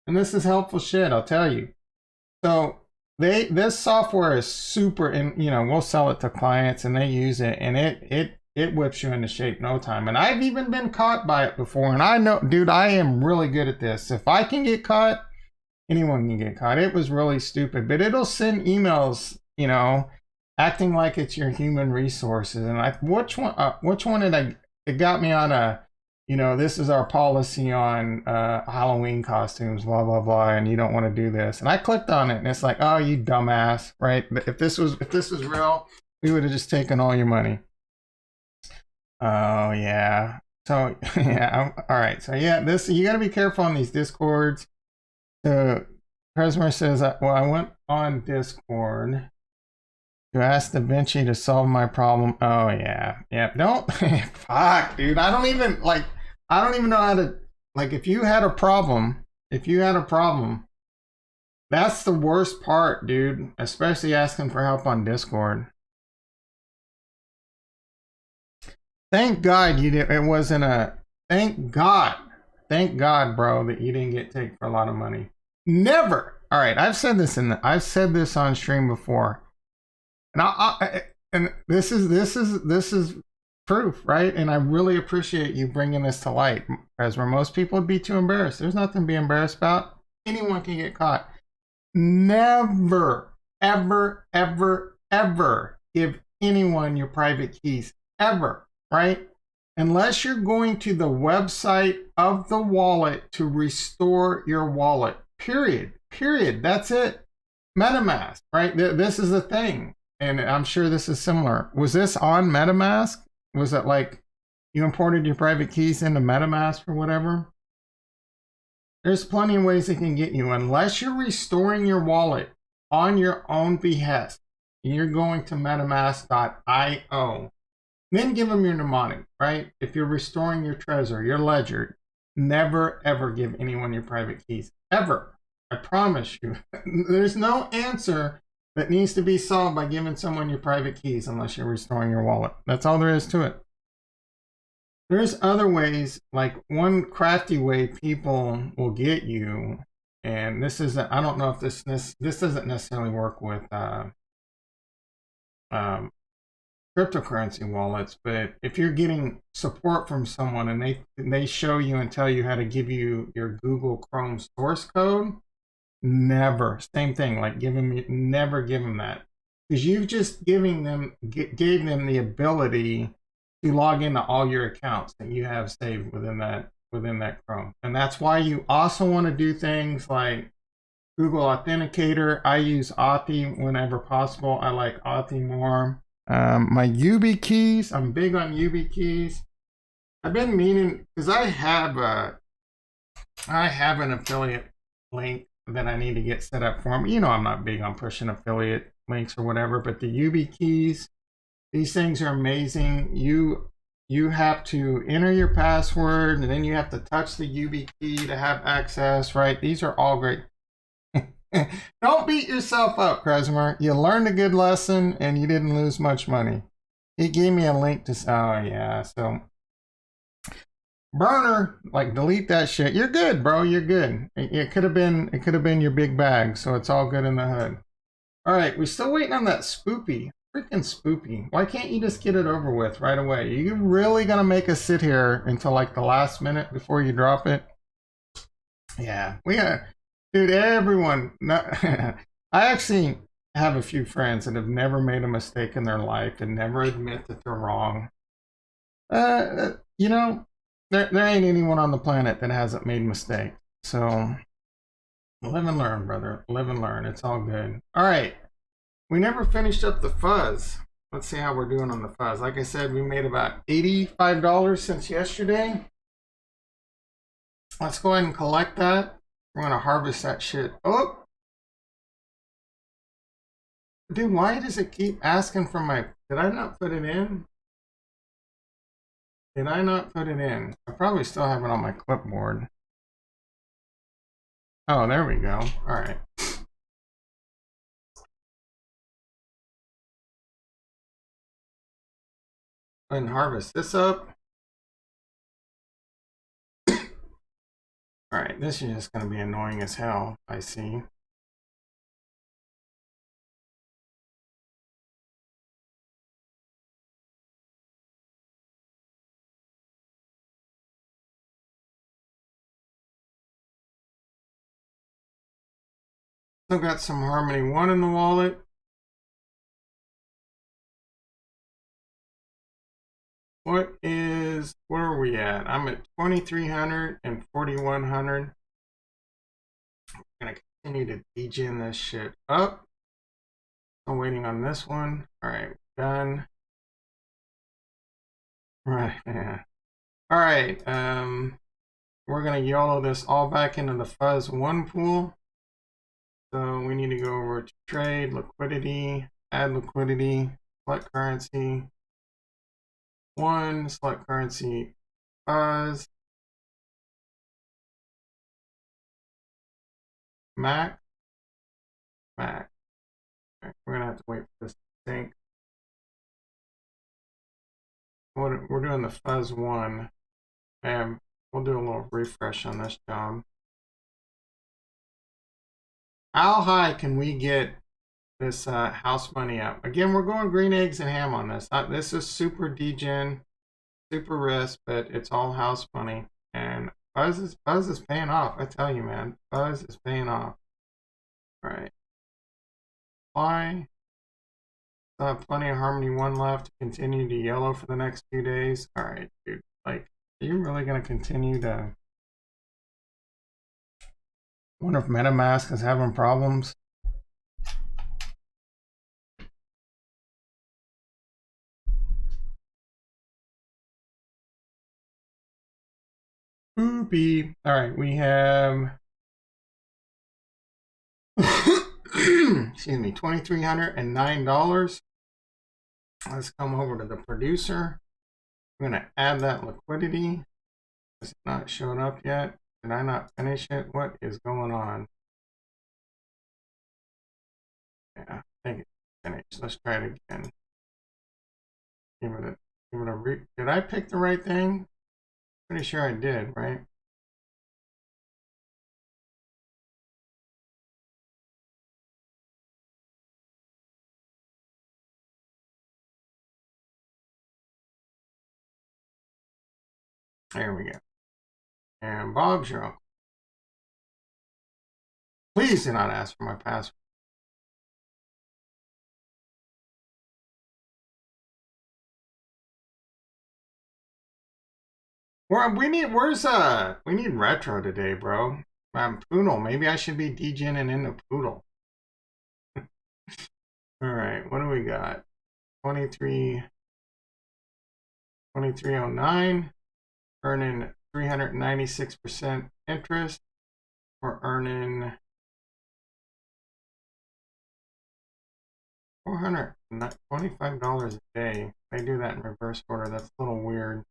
And this is helpful shit, I'll tell you. So, this software is super, and we'll sell it to clients and they use it, and it whips you into shape no time. And I've even been caught by it before, and I know, dude, I am really good at this. If I can get caught, anyone can get caught. It was really stupid, but it'll send emails, acting like it's your human resources. And which one did it got me on a, this is our policy on Halloween costumes, blah, blah, blah, and you don't want to do this. And I clicked on it, and it's like, oh, you dumbass, right? If this was real, we would have just taken all your money. Oh, yeah. So, yeah, all right. So, yeah, you got to be careful on these Discords. So, Trezor says, well, on Discord to ask Da Vinci to solve my problem. Oh yeah, yeah. Don't fuck, dude. I don't even know how to like. If you had a problem, that's the worst part, dude. Especially asking for help on Discord. Thank God you did. It wasn't a. Thank God, bro, that you didn't get taken for a lot of money. Never. All right, I've said this on stream before, and this is proof, right? And I really appreciate you bringing this to light, because where most people would be too embarrassed. There's nothing to be embarrassed about. Anyone can get caught. Never, ever, ever, ever give anyone your private keys, ever, right? Unless you're going to the website of the wallet to restore your wallet. Period. That's it. MetaMask, right? This is the thing. And I'm sure this is similar. Was this on MetaMask? Was it like you imported your private keys into MetaMask or whatever? There's plenty of ways they can get you. Unless you're restoring your wallet on your own behest, and you're going to metamask.io, then give them your mnemonic, right? If you're restoring your Trezor, your ledger, never ever give anyone your private keys. Ever. I promise you. There's no answer that needs to be solved by giving someone your private keys unless you're restoring your wallet. That's all there is to it. There's other ways, like one crafty way people will get you, and this isn't, I don't know if this doesn't necessarily work with cryptocurrency wallets, but if you're getting support from someone and they show you and tell you how to give you your Google Chrome source code, never, same thing, like never give them that, because you've just gave them the ability to log into all your accounts that you have saved within that Chrome. And that's why you also want to do things like Google Authenticator. I use Authy whenever possible. I like Authy more. My YubiKeys, I'm big on YubiKeys. I've been meaning, because I have an affiliate link that I need to get set up for me. You know, I'm not big on pushing affiliate links or whatever, but the YubiKeys, these things are amazing. You have to enter your password, and then you have to touch the YubiKey to have access, right? These are all great. Don't beat yourself up, Trezor. You learned a good lesson, and you didn't lose much money. He gave me a link to... Oh, yeah, so... Burner, like, delete that shit. You're good, bro. You're good. It could have been your big bag, so it's all good in the hood. All right, we're still waiting on that spoopy. Freaking spoopy. Why can't you just get it over with right away? Are you really gonna make us sit here until like the last minute before you drop it? Yeah, dude, everyone. I actually have a few friends that have never made a mistake in their life and never admit that they're wrong. You know, there ain't anyone on the planet that hasn't made mistakes. So live and learn, brother. Live and learn. It's all good. All right. We never finished up the fuzz. Let's see how we're doing on the fuzz. Like I said, we made about $85 since yesterday. Let's go ahead and collect that. We're going to harvest that shit. Oh! Dude, why does it keep asking for my... Did I not put it in? I probably still have it on my clipboard. Oh, there we go. All right. And harvest this up. All right, this is just going to be annoying as hell, I see. Still got some Harmony 1 in the wallet. Where are we at? I'm at 2,300 and 4,100. I'm going to continue to degen this shit up. I'm waiting on this one. All right, done. Right, yeah. All right, we're going to YOLO this all back into the Fuzz 1 pool. So we need to go over to trade, liquidity, add liquidity, select currency. One, select currency, fuzz, max. We're gonna have to wait for this to sync. We're doing the fuzz one, and we'll do a little refresh on this job. How high can we get this house money up? Again, we're going green eggs and ham on this. This is super degen, super risk, but it's all house money. And Buzz is paying off. I tell you, man, Buzz is paying off. All right. Why? Plenty of Harmony 1 left to continue to yellow for the next few days. All right, dude. Like, are you really gonna continue to? Wonder if MetaMask is having problems. Oopie. All right, we have. Excuse me, $2,309. Let's come over to the producer. I'm gonna add that liquidity. It's not showing up yet. Did I not finish it? What is going on? Yeah, I think it's finished. Let's try it again. Give it a did I pick the right thing? Pretty sure I did, right? There we go. And Bob's your uncle. Please do not ask for my password. We need retro today, bro. Poodle. Maybe I should be degening into Poodle. All right, what do we got? 2309, earning 396% interest. We're earning $425 a day. They do that in reverse order. That's a little weird.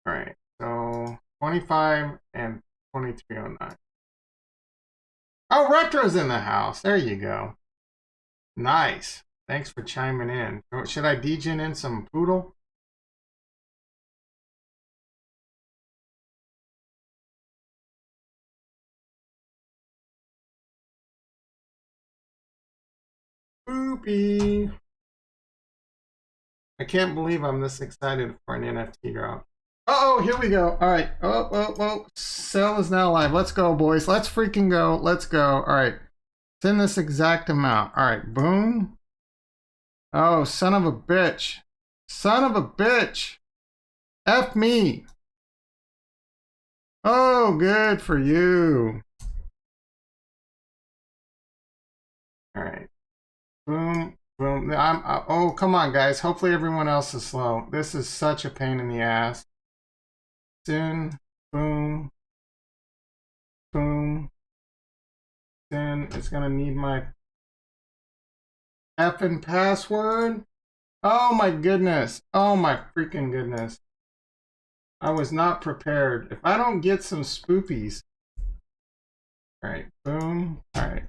All right, so 25 and 2309. Oh, Retro's in the house. There you go. Nice. Thanks for chiming in. Should I degen in some Poodle? Boopy. I can't believe I'm this excited for an NFT drop. Uh-oh, here we go. All right. Oh. Sell is now live. Let's go, boys. Let's freaking go. Let's go. All right. It's in this exact amount. All right. Boom. Oh, son of a bitch. Son of a bitch. F me. Oh, good for you. All right. Boom. Boom. Oh, come on, guys. Hopefully everyone else is slow. This is such a pain in the ass. Soon. Boom. Boom. Then it's going to need my effing password. Oh, my goodness. Oh, my freaking goodness. I was not prepared. If I don't get some spoopies. All right. Boom. All right.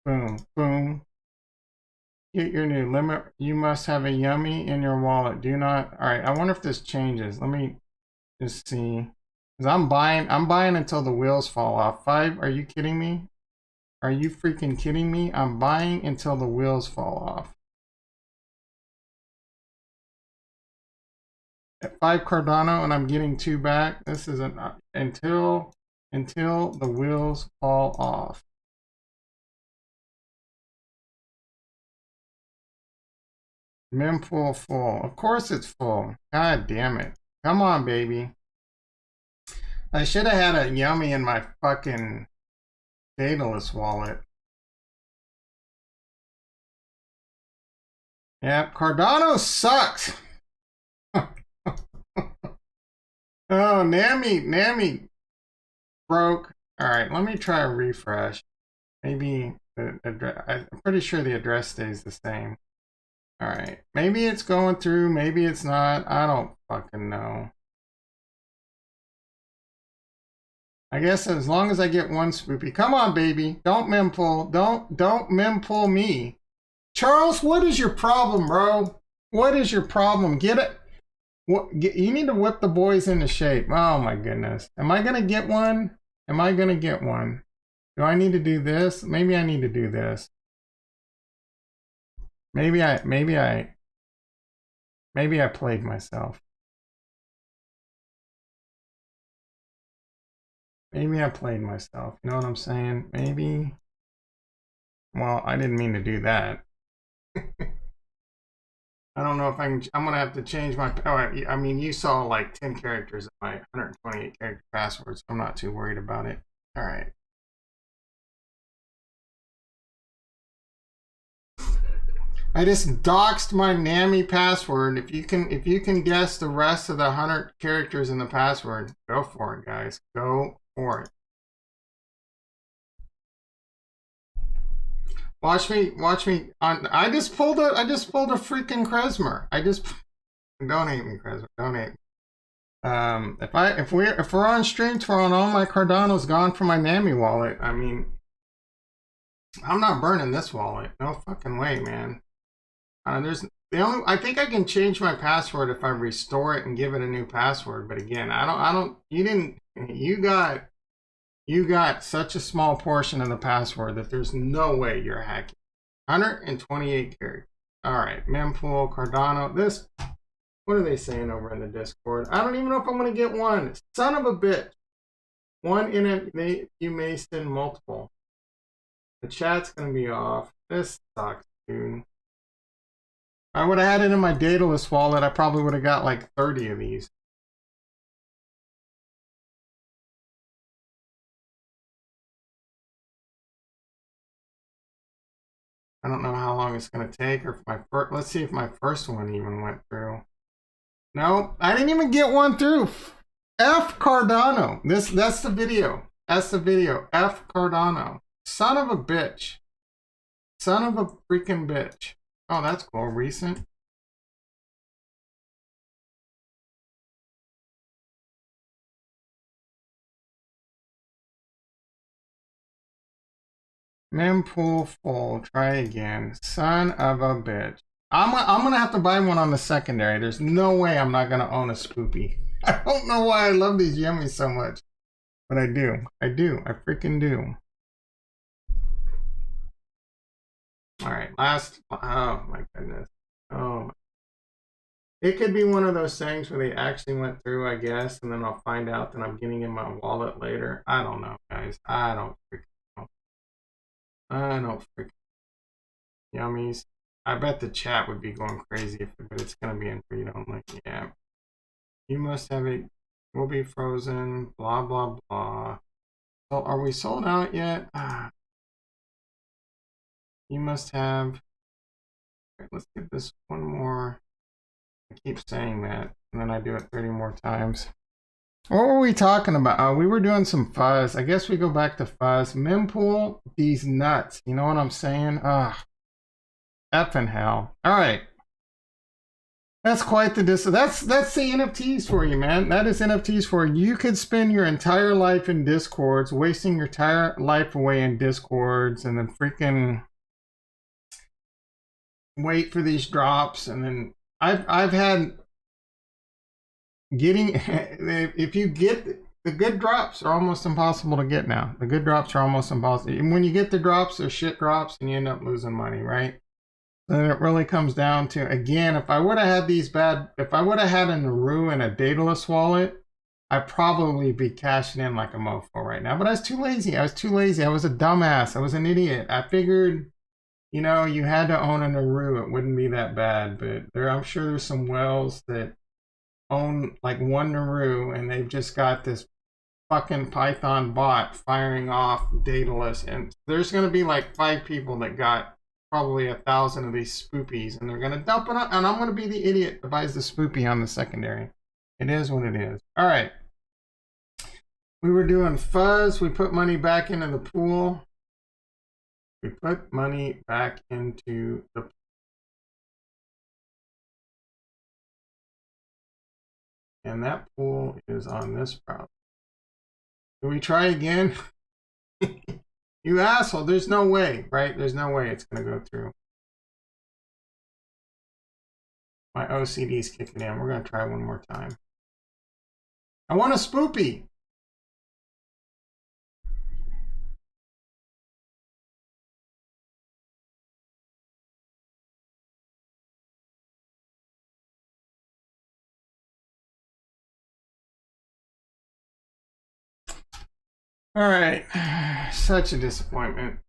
Boom. Boom. Get your new limit. You must have a yummy in your wallet. Do not. All right. I wonder if this changes. Let me just see. Because I'm buying until the wheels fall off. 5. Are you kidding me? Are you freaking kidding me? I'm buying until the wheels fall off. At 5 Cardano and I'm getting 2 back. This is until the wheels fall off. Mempool full. Of course it's full. God damn it. Come on, baby. I should have had a yummy in my fucking Daedalus wallet. Yep, Cardano sucks. Oh, Nami broke. All right, let me try a refresh. Maybe the address, I'm pretty sure the address stays the same. All right, maybe it's going through, maybe it's not. I don't fucking know. I guess as long as I get one spoopy. Come on, baby. Don't mempool. Don't mempool me. Charles, what is your problem, bro? What is your problem? Get it. You need to whip the boys into shape. Oh my goodness. Am I gonna get one? Am I gonna get one? Do I need to do this? Maybe I need to do this. Maybe I played myself. Maybe I played myself. You know what I'm saying? Maybe. Well, I didn't mean to do that. I don't know if I'm gonna have to change my. Oh, I mean, you saw like 10 characters in my 128 character password, so I'm not too worried about it. All right. I just doxed my NAMI password. If you can guess the rest of the 100 characters in the password, go for it, guys. Go for it. Watch me. I just pulled a freaking Krezmer. Don't hate me, Krezmer. Don't hate me. If we're on stream tomorrow and all my Cardano's gone from my NAMI wallet, I mean, I'm not burning this wallet. No fucking way, man. I think I can change my password if I restore it and give it a new password. But again, you got such a small portion of the password that there's no way you're hacking. 128 characters. All right, mempool, Cardano. What are they saying over in the Discord? I don't even know if I'm going to get one. Son of a bitch. One in it, you may send multiple. The chat's going to be off. This sucks, dude. I would have had it in my Daedalus wallet. I probably would have got like 30 of these. I don't know how long it's going to take, or if let's see if my first one even went through. No, I didn't even get one through. F Cardano. That's the video. That's the video. F Cardano. Son of a bitch. Son of a freaking bitch. Oh, that's cool. Recent. Mempool full. Try again. Son of a bitch. I'm gonna have to buy one on the secondary. There's no way I'm not gonna own a spoopy. I don't know why I love these yummies so much, but I do. I freaking do. All right, last. Oh my goodness. Oh. It could be one of those things where they actually went through, I guess, and then I'll find out that I'm getting in my wallet later. I don't know, guys. I don't freaking know. I don't freaking yummies. I bet the chat would be going crazy, but it's going to be in read only. Yeah. You must have it. Will be frozen. Blah, blah, blah. So are we sold out yet? You must have. Right, let's give this one more. I keep saying that, and then I do it 30 more times. What were we talking about? We were doing some fuzz. I guess we go back to fuzz. Mempool, these nuts. You know what I'm saying? Effing hell. All right. That's quite the distance. That's the NFTs for you, man. That is NFTs for you. You could spend your entire life in Discords, wasting your entire life away in Discords, and then freaking wait for these drops. And then I've had getting if you get the good drops are almost impossible to get now. The good drops are almost impossible. And when you get the drops, they're shit drops, and you end up losing money, right? Then it really comes down to, again, if I would have had if I would have had a Naru and a Daedalus wallet, I'd probably be cashing in like a mofo right now. But I was too lazy. I was a dumbass. I was an idiot. I figured, you know, you had to own a Naru. It wouldn't be that bad. But I'm sure there's some whales that own like one Naru, and they've just got this fucking Python bot firing off Daedalus. And there's going to be like 5 people that got probably 1,000 of these spoopies, and they're going to dump it up, and I'm going to be the idiot that buys the spoopy on the secondary. It is what it is. All right. We were doing fuzz. We put money back into the pool. We put money back into the and that pool is on this problem. Do we try again? You asshole, there's no way, right? There's no way it's gonna go through. My OCD is kicking in. We're gonna try one more time. I want a spoopy. All right, such a disappointment.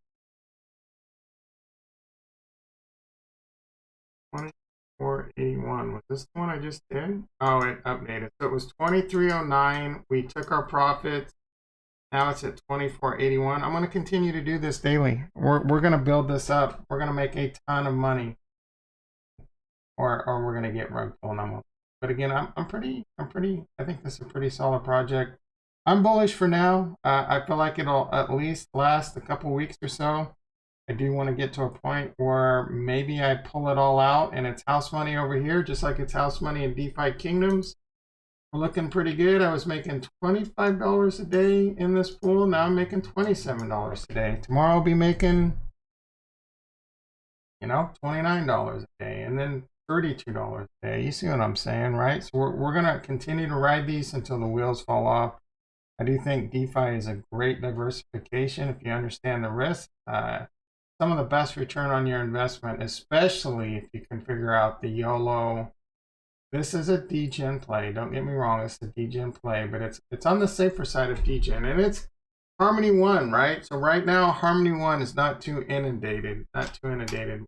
2481, was this the one I just did? Oh, it updated. So it was 2309. We took our profits. Now it's at 2481. I'm going to continue to do this daily. We're going to build this up. We're going to make a ton of money. Or we're going to get rug pulled. But again, I think this is a pretty solid project. I'm bullish for now. I feel like it'll at least last a couple weeks or so. I do want to get to a point where maybe I pull it all out and it's house money over here, just like it's house money in DeFi Kingdoms. We're looking pretty good. I was making $25 a day in this pool. Now I'm making $27 a day. Tomorrow I'll be making, $29 a day and then $32 a day. You see what I'm saying, right? So we're going to continue to ride these until the wheels fall off. I do think DeFi is a great diversification if you understand the risk. Some of the best return on your investment, especially if you can figure out the YOLO. This is a Degen play. Don't get me wrong, it's a Degen play, but it's on the safer side of Degen, and it's Harmony 1, right? So right now, Harmony 1 is not too inundated with Degen.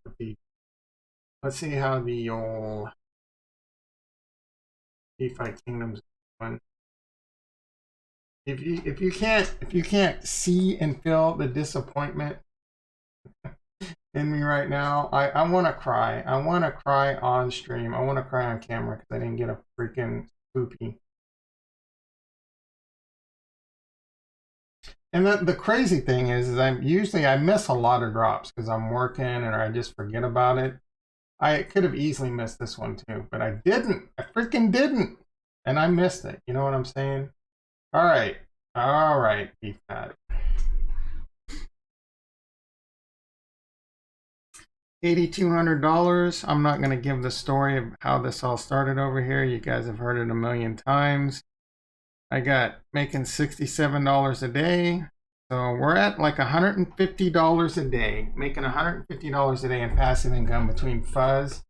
Let's see how the old DeFi Kingdoms one. If you can't see and feel the disappointment in me right now, I want to cry. I want to cry on stream. I want to cry on camera because I didn't get a freaking spoopy. And the crazy thing is I miss a lot of drops because I'm working or I just forget about it. I could have easily missed this one too, but I didn't. I freaking didn't, and I missed it. You know what I'm saying? All right, DeFi. $8,200. I'm not going to give the story of how this all started over here. You guys have heard it a million times. I got making $67 a day. So we're at like $150 a day, making $150 a day in passive income between Fuzz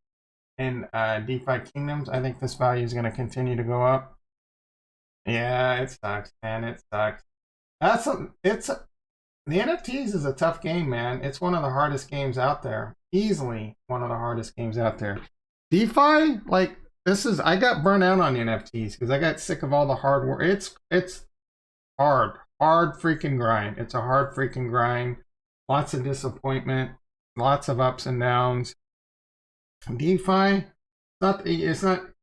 and DeFi Kingdoms. I think this value is going to continue to go up. Yeah, it sucks, man. It sucks. The NFTs is a tough game, man. It's one of the hardest games out there. Easily one of the hardest games out there. DeFi, like I got burnt out on NFTs because I got sick of all the hard work. It's hard freaking grind. It's a hard freaking grind. Lots of disappointment, lots of ups and downs. DeFi,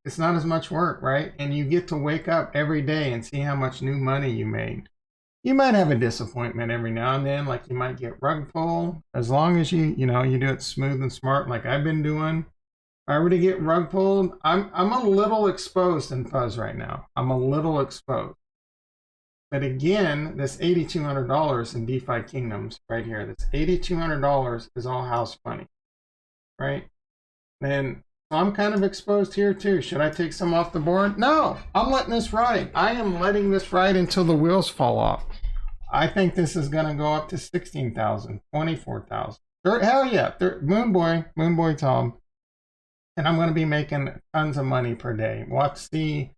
it's not as much work, right? And you get to wake up every day and see how much new money you made. You might have a disappointment every now and then, like you might get rug pull. As long as you do it smooth and smart, like I've been doing. If I were to get rug pulled, I'm a little exposed in Fuzz right now. I'm a little exposed. But again, this $8,200 in DeFi Kingdoms right here, this $8,200 is all house money, right? Then I'm kind of exposed here too. Should I take some off the board? No, I'm letting this ride. I am letting this ride until the wheels fall off. I think this is going to go up to 16,000, 24,000. Hell yeah, Moon Boy Tom. And I'm going to be making tons of money per day. We'll have to see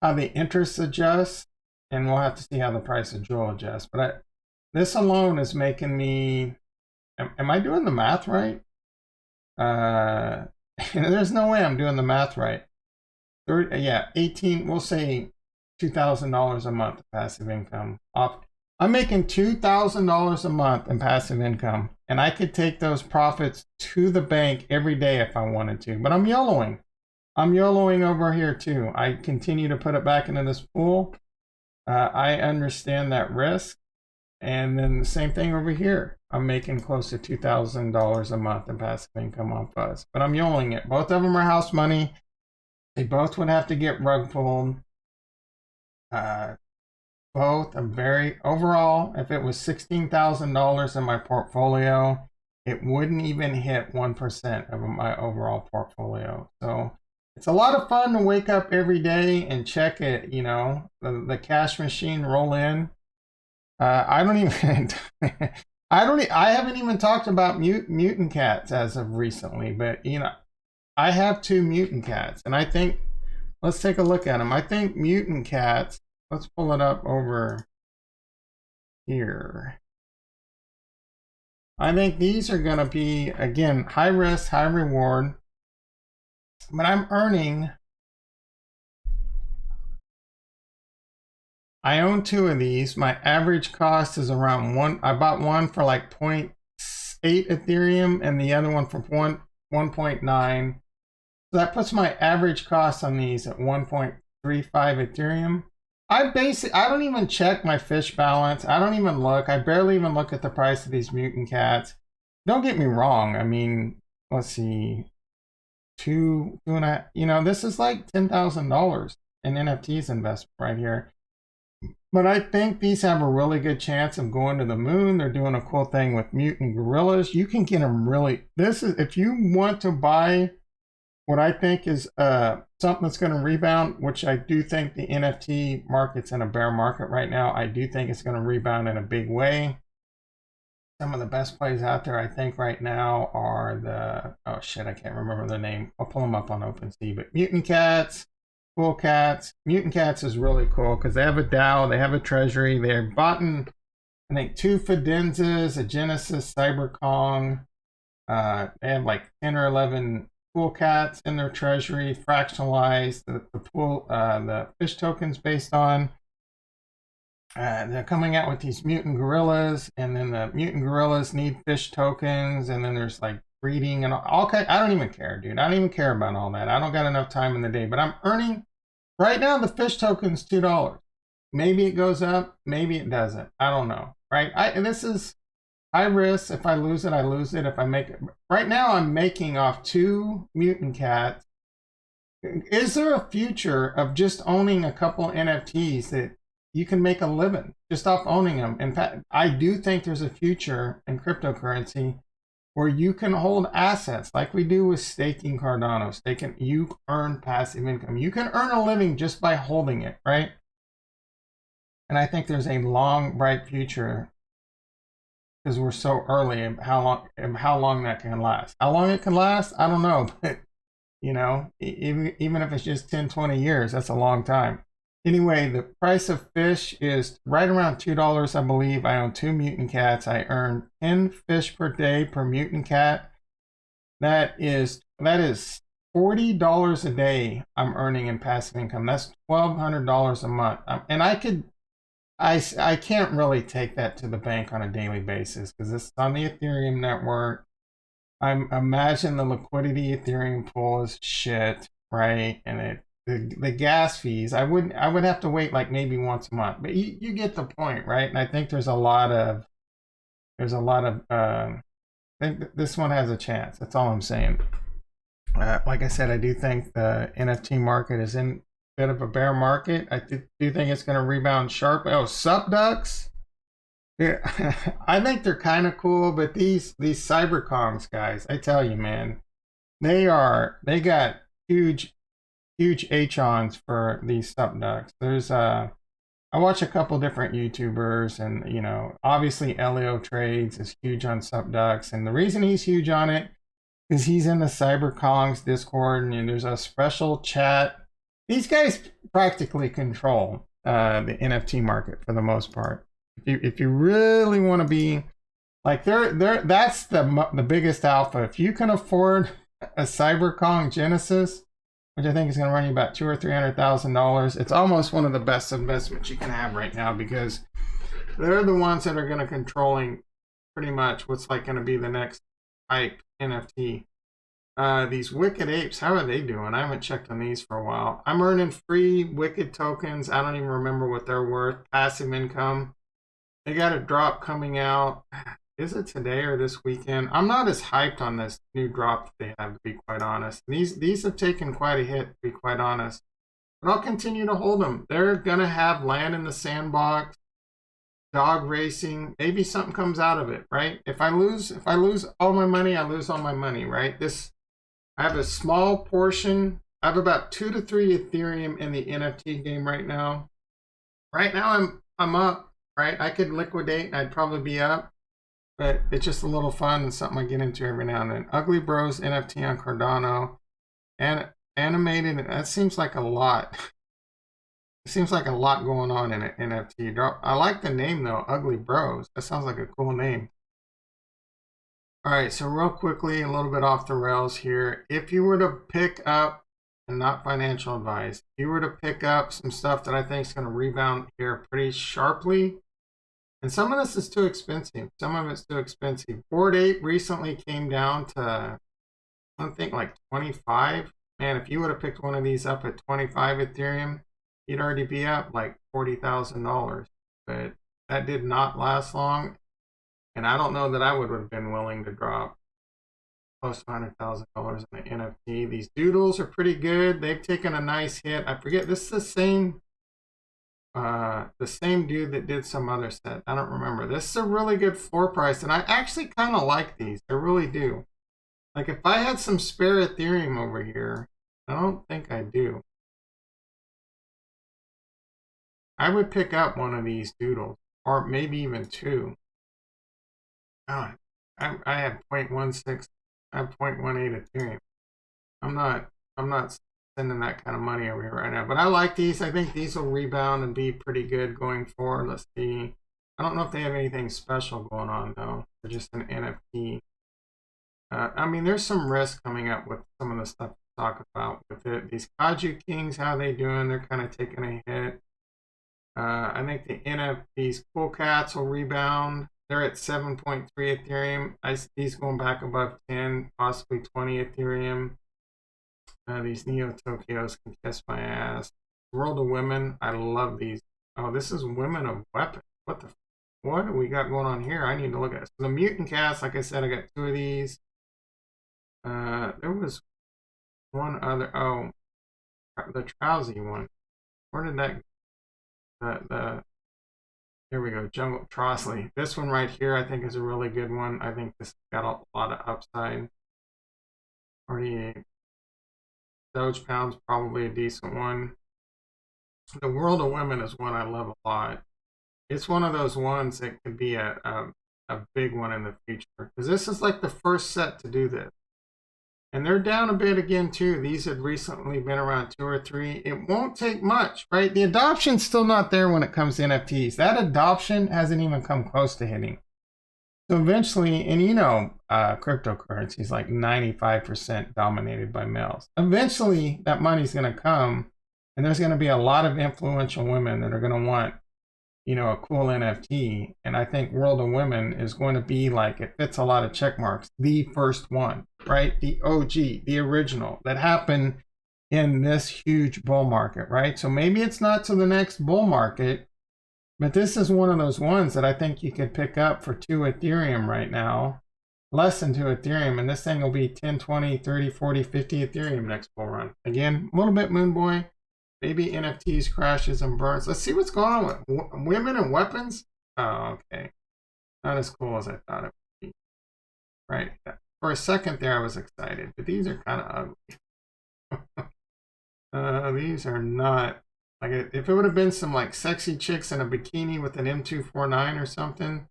how the interest adjusts, and we'll have to see how the price of Jewel adjusts. But this alone is making me, am I doing the math right? There's no way I'm doing the math right. 18, we'll say $2,000 a month of passive income off. I'm making $2,000 a month in passive income, and I could take those profits to the bank every day if I wanted to, but I'm YOLOing. I'm YOLOing over here too. I continue to put it back into this pool. I understand that risk. And then the same thing over here. I'm making close to $2,000 a month in passive income on fuzz, but I'm YOLOing it. Both of them are house money. They both would have to get rug pulled. Both are very, overall, if it was $16,000 in my portfolio, it wouldn't even hit 1% of my overall portfolio. So it's a lot of fun to wake up every day and check it, you know, the cash machine roll in. I don't even, I haven't even talked about mutant cats as of recently, but you know, I have 2 mutant cats, and I think, let's take a look at them. I think mutant cats, let's pull it up over here. I think these are going to be, again, high risk, high reward, but I'm earning, I own 2 of these. My average cost is around 1. I bought one for like 0.8 Ethereum and the other one for 1.9. So that puts my average cost on these at 1.35 Ethereum. I don't even check my fish balance. I don't even look. I barely even look at the price of these mutant cats. Don't get me wrong. I mean, let's see, 2.5. You know, this is like $10,000 in NFTs investment right here. But I think these have a really good chance of going to the moon. They're doing a cool thing with mutant gorillas. You can get them really. This is, if you want to buy what I think is something that's going to rebound, which I do think the NFT market's in a bear market right now. I do think it's going to rebound in a big way. Some of the best plays out there, I think, right now are the, oh shit, I can't remember their name. I'll pull them up on OpenSea. But Mutant Cats, Cool Cats. Mutant Cats is really cool because they have a DAO, they have a treasury. They're bought in, I think, 2 Fidenzas, a Genesis Cyberkong. They have like 10 or 11 Cool Cats in their treasury, fractionalized. The fish tokens based on. They're coming out with these mutant gorillas, and then the mutant gorillas need fish tokens, and then there's like breeding and all kind. I don't even care, dude. I don't even care about all that. I don't got enough time in the day, but I'm earning right now. The fish token's $2. Maybe it goes up, maybe it doesn't. I don't know, right? This is high risk. If I lose it, I lose it. If I make it, right now I'm making off 2 mutant cats. Is there a future of just owning a couple NFTs that you can make a living just off owning them? In fact, I do think there's a future in cryptocurrency where you can hold assets like we do with staking Cardano. You earn passive income. You can earn a living just by holding it, right? And I think there's a long, bright future because we're so early in how long that can last. How long it can last, I don't know. But, you know, even if it's just 10, 20 years, that's a long time. Anyway, the price of fish is right around $2, I believe. I own 2 mutant cats. I earn 10 fish per day per mutant cat. That is $40 a day I'm earning in passive income. That's $1,200 a month. And I can't really take that to the bank on a daily basis because this is on the Ethereum network. I imagine the liquidity Ethereum pool is shit, right? And the gas fees, I would have to wait like maybe once a month, but you get the point, right? And I think there's a lot of I think this one has a chance. That's all I'm saying. Like I said, I do think the NFT market is in a bit of a bear market. I do think it's going to rebound sharply. Oh, Subducks. Yeah, I think they're kind of cool, but these Cyberkongs guys, I tell you, man, they got huge H-ons for these Subducks. There's I watch a couple different YouTubers, and you know, obviously Elio Trades is huge on Subducks, and the reason he's huge on it is he's in the Cyberkongs Discord, and there's a special chat. These guys practically control the NFT market for the most part. If you really want to be like that's the biggest alpha. If you can afford a Cyberkong Genesis, which I think is going to run you about $200,000 or $300,000, it's almost one of the best investments you can have right now because they're the ones that are going to controlling pretty much what's like going to be the next hype NFT. These Wicked Apes, how are they doing? I haven't checked on these for a while. I'm earning free Wicked tokens. I don't even remember what they're worth. Passive income. They got a drop coming out. Is it today or this weekend? I'm not as hyped on this new drop that they have, to be quite honest. These have taken quite a hit, to be quite honest. But I'll continue to hold them. They're gonna have land in the sandbox, dog racing. Maybe something comes out of it, right? If I lose all my money, I lose all my money, right? I have a small portion. I have about 2 to 3 Ethereum in the NFT game right now. Right now I'm up, right? I could liquidate and I'd probably be up, but it's just a little fun and something I get into every now and then. Ugly Bros NFT on Cardano and animated. That seems like a lot. It seems like a lot going on in an NFT drop. I like the name though, Ugly Bros. That sounds like a cool name. All right, so real quickly, a little bit off the rails here. If you were to pick up, and not financial advice, if you were to pick up some stuff that I think is going to rebound here pretty sharply, and some of this is too expensive. Some of it's too expensive. Bored Ape recently came down to, I think, like 25. Man, if you would have picked one of these up at 25 Ethereum, you'd already be up like $40,000. But that did not last long. And I don't know that I would have been willing to drop close to $100,000 in the NFT. These doodles are pretty good. They've taken a nice hit. I forget, this is the same dude that did some other set. I don't remember. This is a really good floor price, and I actually kind of like these. I really do. Like if I had some spare Ethereum over here, I don't think I do. I would pick up one of these doodles, or maybe even two. Oh, I have 0.16. I have 0.18 Ethereum. I'm not sending that kind of money over here right now. But I like these. I think these will rebound and be pretty good going forward. Let's see. I don't know if they have anything special going on though. They're just an NFT. I mean, there's some risk coming up with some of the stuff to talk about with it. These Kaju Kings, how they doing? They're kind of taking a hit. I think these Cool Cats will rebound. They're at 7.3 Ethereum. I see these going back above 10, possibly 20 Ethereum. These Neo Tokyos can kiss my ass. World of Women, I love these. Oh, this is Women of Weapon. What do we got going on here? I need to look at this. So the Mutant Cast, like I said, I got 2 of these. There was one other. Oh, the Trowsy one. Where did that? Here we go. Jungle Trossley. This one right here, I think, is a really good one. I think this got a lot of upside. 48. Doge Pound's probably a decent one. The World of Women is one I love a lot. It's one of those ones that could be a big one in the future, because this is like the first set to do this. And they're down a bit again too. These had recently been around 2 or 3. It won't take much, right? The adoption's still not there when it comes to NFTs. That adoption hasn't even come close to hitting. So eventually, and you know, cryptocurrency is like 95% dominated by males. Eventually, that money's going to come, and there's going to be a lot of influential women that are going to want, you know, a cool NFT. And I think World of Women is going to be like, it fits a lot of check marks. The first one, right? The OG, the original that happened in this huge bull market, right? So maybe it's not to the next bull market, but this is one of those ones that I think you could pick up for 2 Ethereum right now. Less than 2 Ethereum, and this thing will be 10, 20, 30, 40, 50 Ethereum next bull run. Again, a little bit Moon Boy. Maybe NFTs crashes and burns. Let's see what's going on with Women and Weapons. Oh, okay. Not as cool as I thought it would be. Right. For a second there, I was excited, but these are kind of ugly. These are not. Like, if it would have been some like sexy chicks in a bikini with an M249 or something,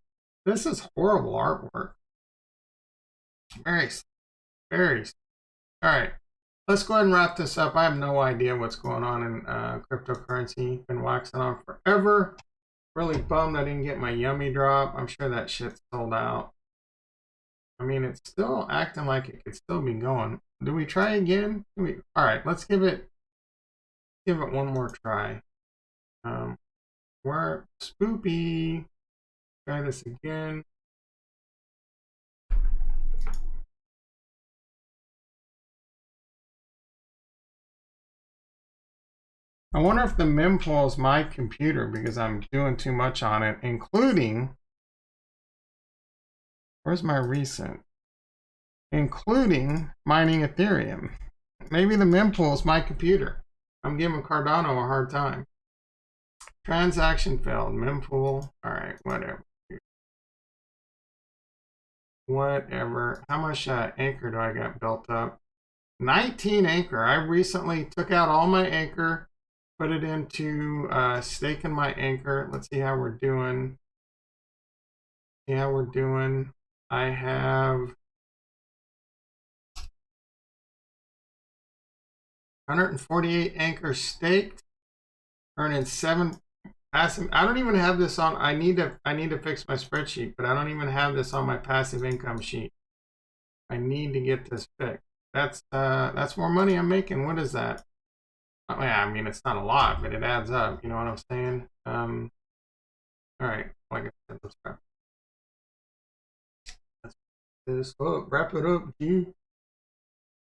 this is horrible artwork. Very, very. All right. Let's go ahead and wrap this up. I have no idea what's going on in cryptocurrency. Been waxing on forever. Really bummed I didn't get my yummy drop. I'm sure that shit's sold out. I mean, it's still acting like it could still be going. Do we try again? All right, let's give it one more try. We're spoopy. Try this again. I wonder if the mempool is my computer because I'm doing too much on it, including, where's my recent? Including mining Ethereum. Maybe the mempool is my computer. I'm giving Cardano a hard time. Transaction failed. Mempool. All right, whatever. Whatever. How much anchor do I got built up? 19 anchor. I recently took out all my anchor, put it into staking my anchor. Let's see how we're doing. See how we're doing. I have 148 anchors staked, earning 7 passive. I don't even have this on. I need to fix my spreadsheet, but I don't even have this on my passive income sheet. I need to get this fixed. That's more money I'm making. What is that? Oh, yeah, I mean it's not a lot, but it adds up. You know what I'm saying? All right, like I said, let's wrap it up, G.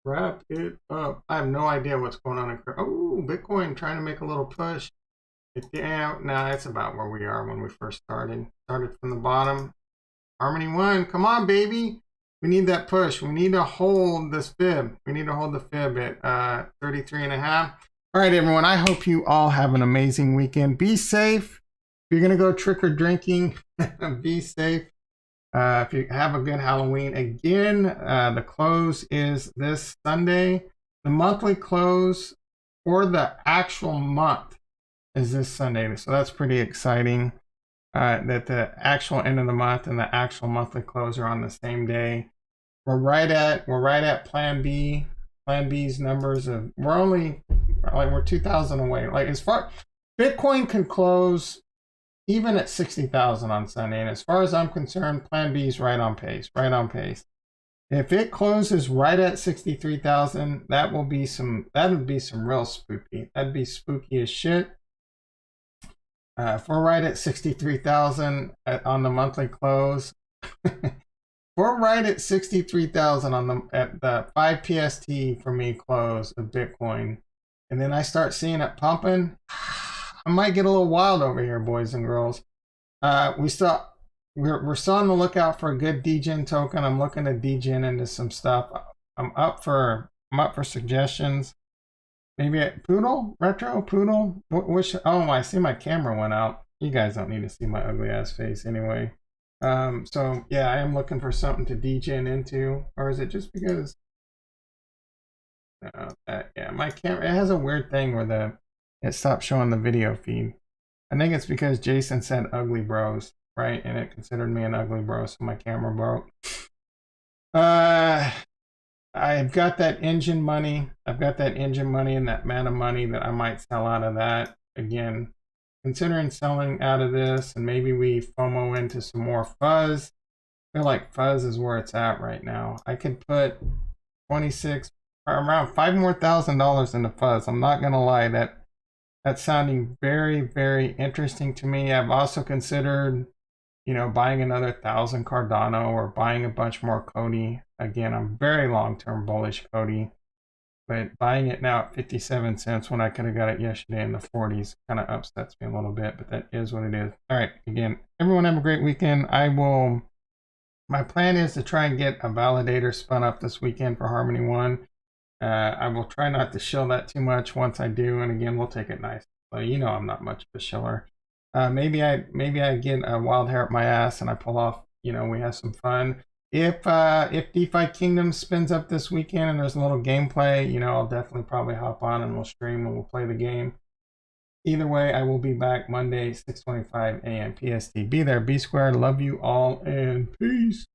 Wrap it up. I have no idea what's going on in oh, Bitcoin trying to make a little push. Yeah, no, it's about where we are when we first started. Started from the bottom. Harmony 1, come on, baby. We need that push. We need to hold this fib. We need to hold the fib at 33.5. All right, everyone. I hope you all have an amazing weekend. Be safe. If you're going to go trick or drinking, be safe. If you have a good Halloween. Again, the close is this Sunday. The monthly close for the actual month is this Sunday. So that's pretty exciting. That the actual end of the month and the actual monthly close are on the same day. We're right at Plan B. Plan B's numbers of we're 2,000 away. Like as far Bitcoin can close even at 60,000 on Sunday, and as far as I'm concerned, Plan B is right on pace. Right on pace. If it closes right at 63,000, that would be some real spooky. That'd be spooky as shit. If we're right at 63,000 on the monthly close, we're right at 63,000 at the 5 PST for me close of Bitcoin, and then I start seeing it pumping, I might get a little wild over here, boys and girls. We're still on the lookout for a good Degen token. I'm looking to Degen into some stuff. I'm up for suggestions. Maybe a Poodle? Retro? Poodle? Oh, I see my camera went out. You guys don't need to see my ugly ass face anyway. So yeah, I am looking for something to degen into. Or is it just because yeah, my camera, it has a weird thing where it stopped showing the video feed. I think it's because Jason said ugly bros, right? And it considered me an ugly bro, so my camera broke. I've got that engine money. I've got that engine money and that mana money that I might sell out of that. Again, considering selling out of this, and maybe we FOMO into some more fuzz. I feel like fuzz is where it's at right now. I could put 26, around $5,000 more into fuzz. I'm not gonna lie, that's sounding very, very interesting to me. I've also considered, buying another 1,000 Cardano or buying a bunch more Cody. Again, I'm very long-term bullish Cody, but buying it now at 57 cents when I could have got it yesterday in the 40s kind of upsets me a little bit, but that is what it is. All right, again, everyone have a great weekend. My plan is to try and get a validator spun up this weekend for Harmony 1. I will try not to shill that too much once I do, and again, we'll take it nice. So I'm not much of a shiller. Maybe I get a wild hair up my ass and I pull off, we have some fun. If DeFi Kingdom spins up this weekend and there's a little gameplay, I'll definitely probably hop on and we'll stream and we'll play the game. Either way, I will be back Monday, 6:25 a.m. PST. Be there, be square. Love you all, and peace.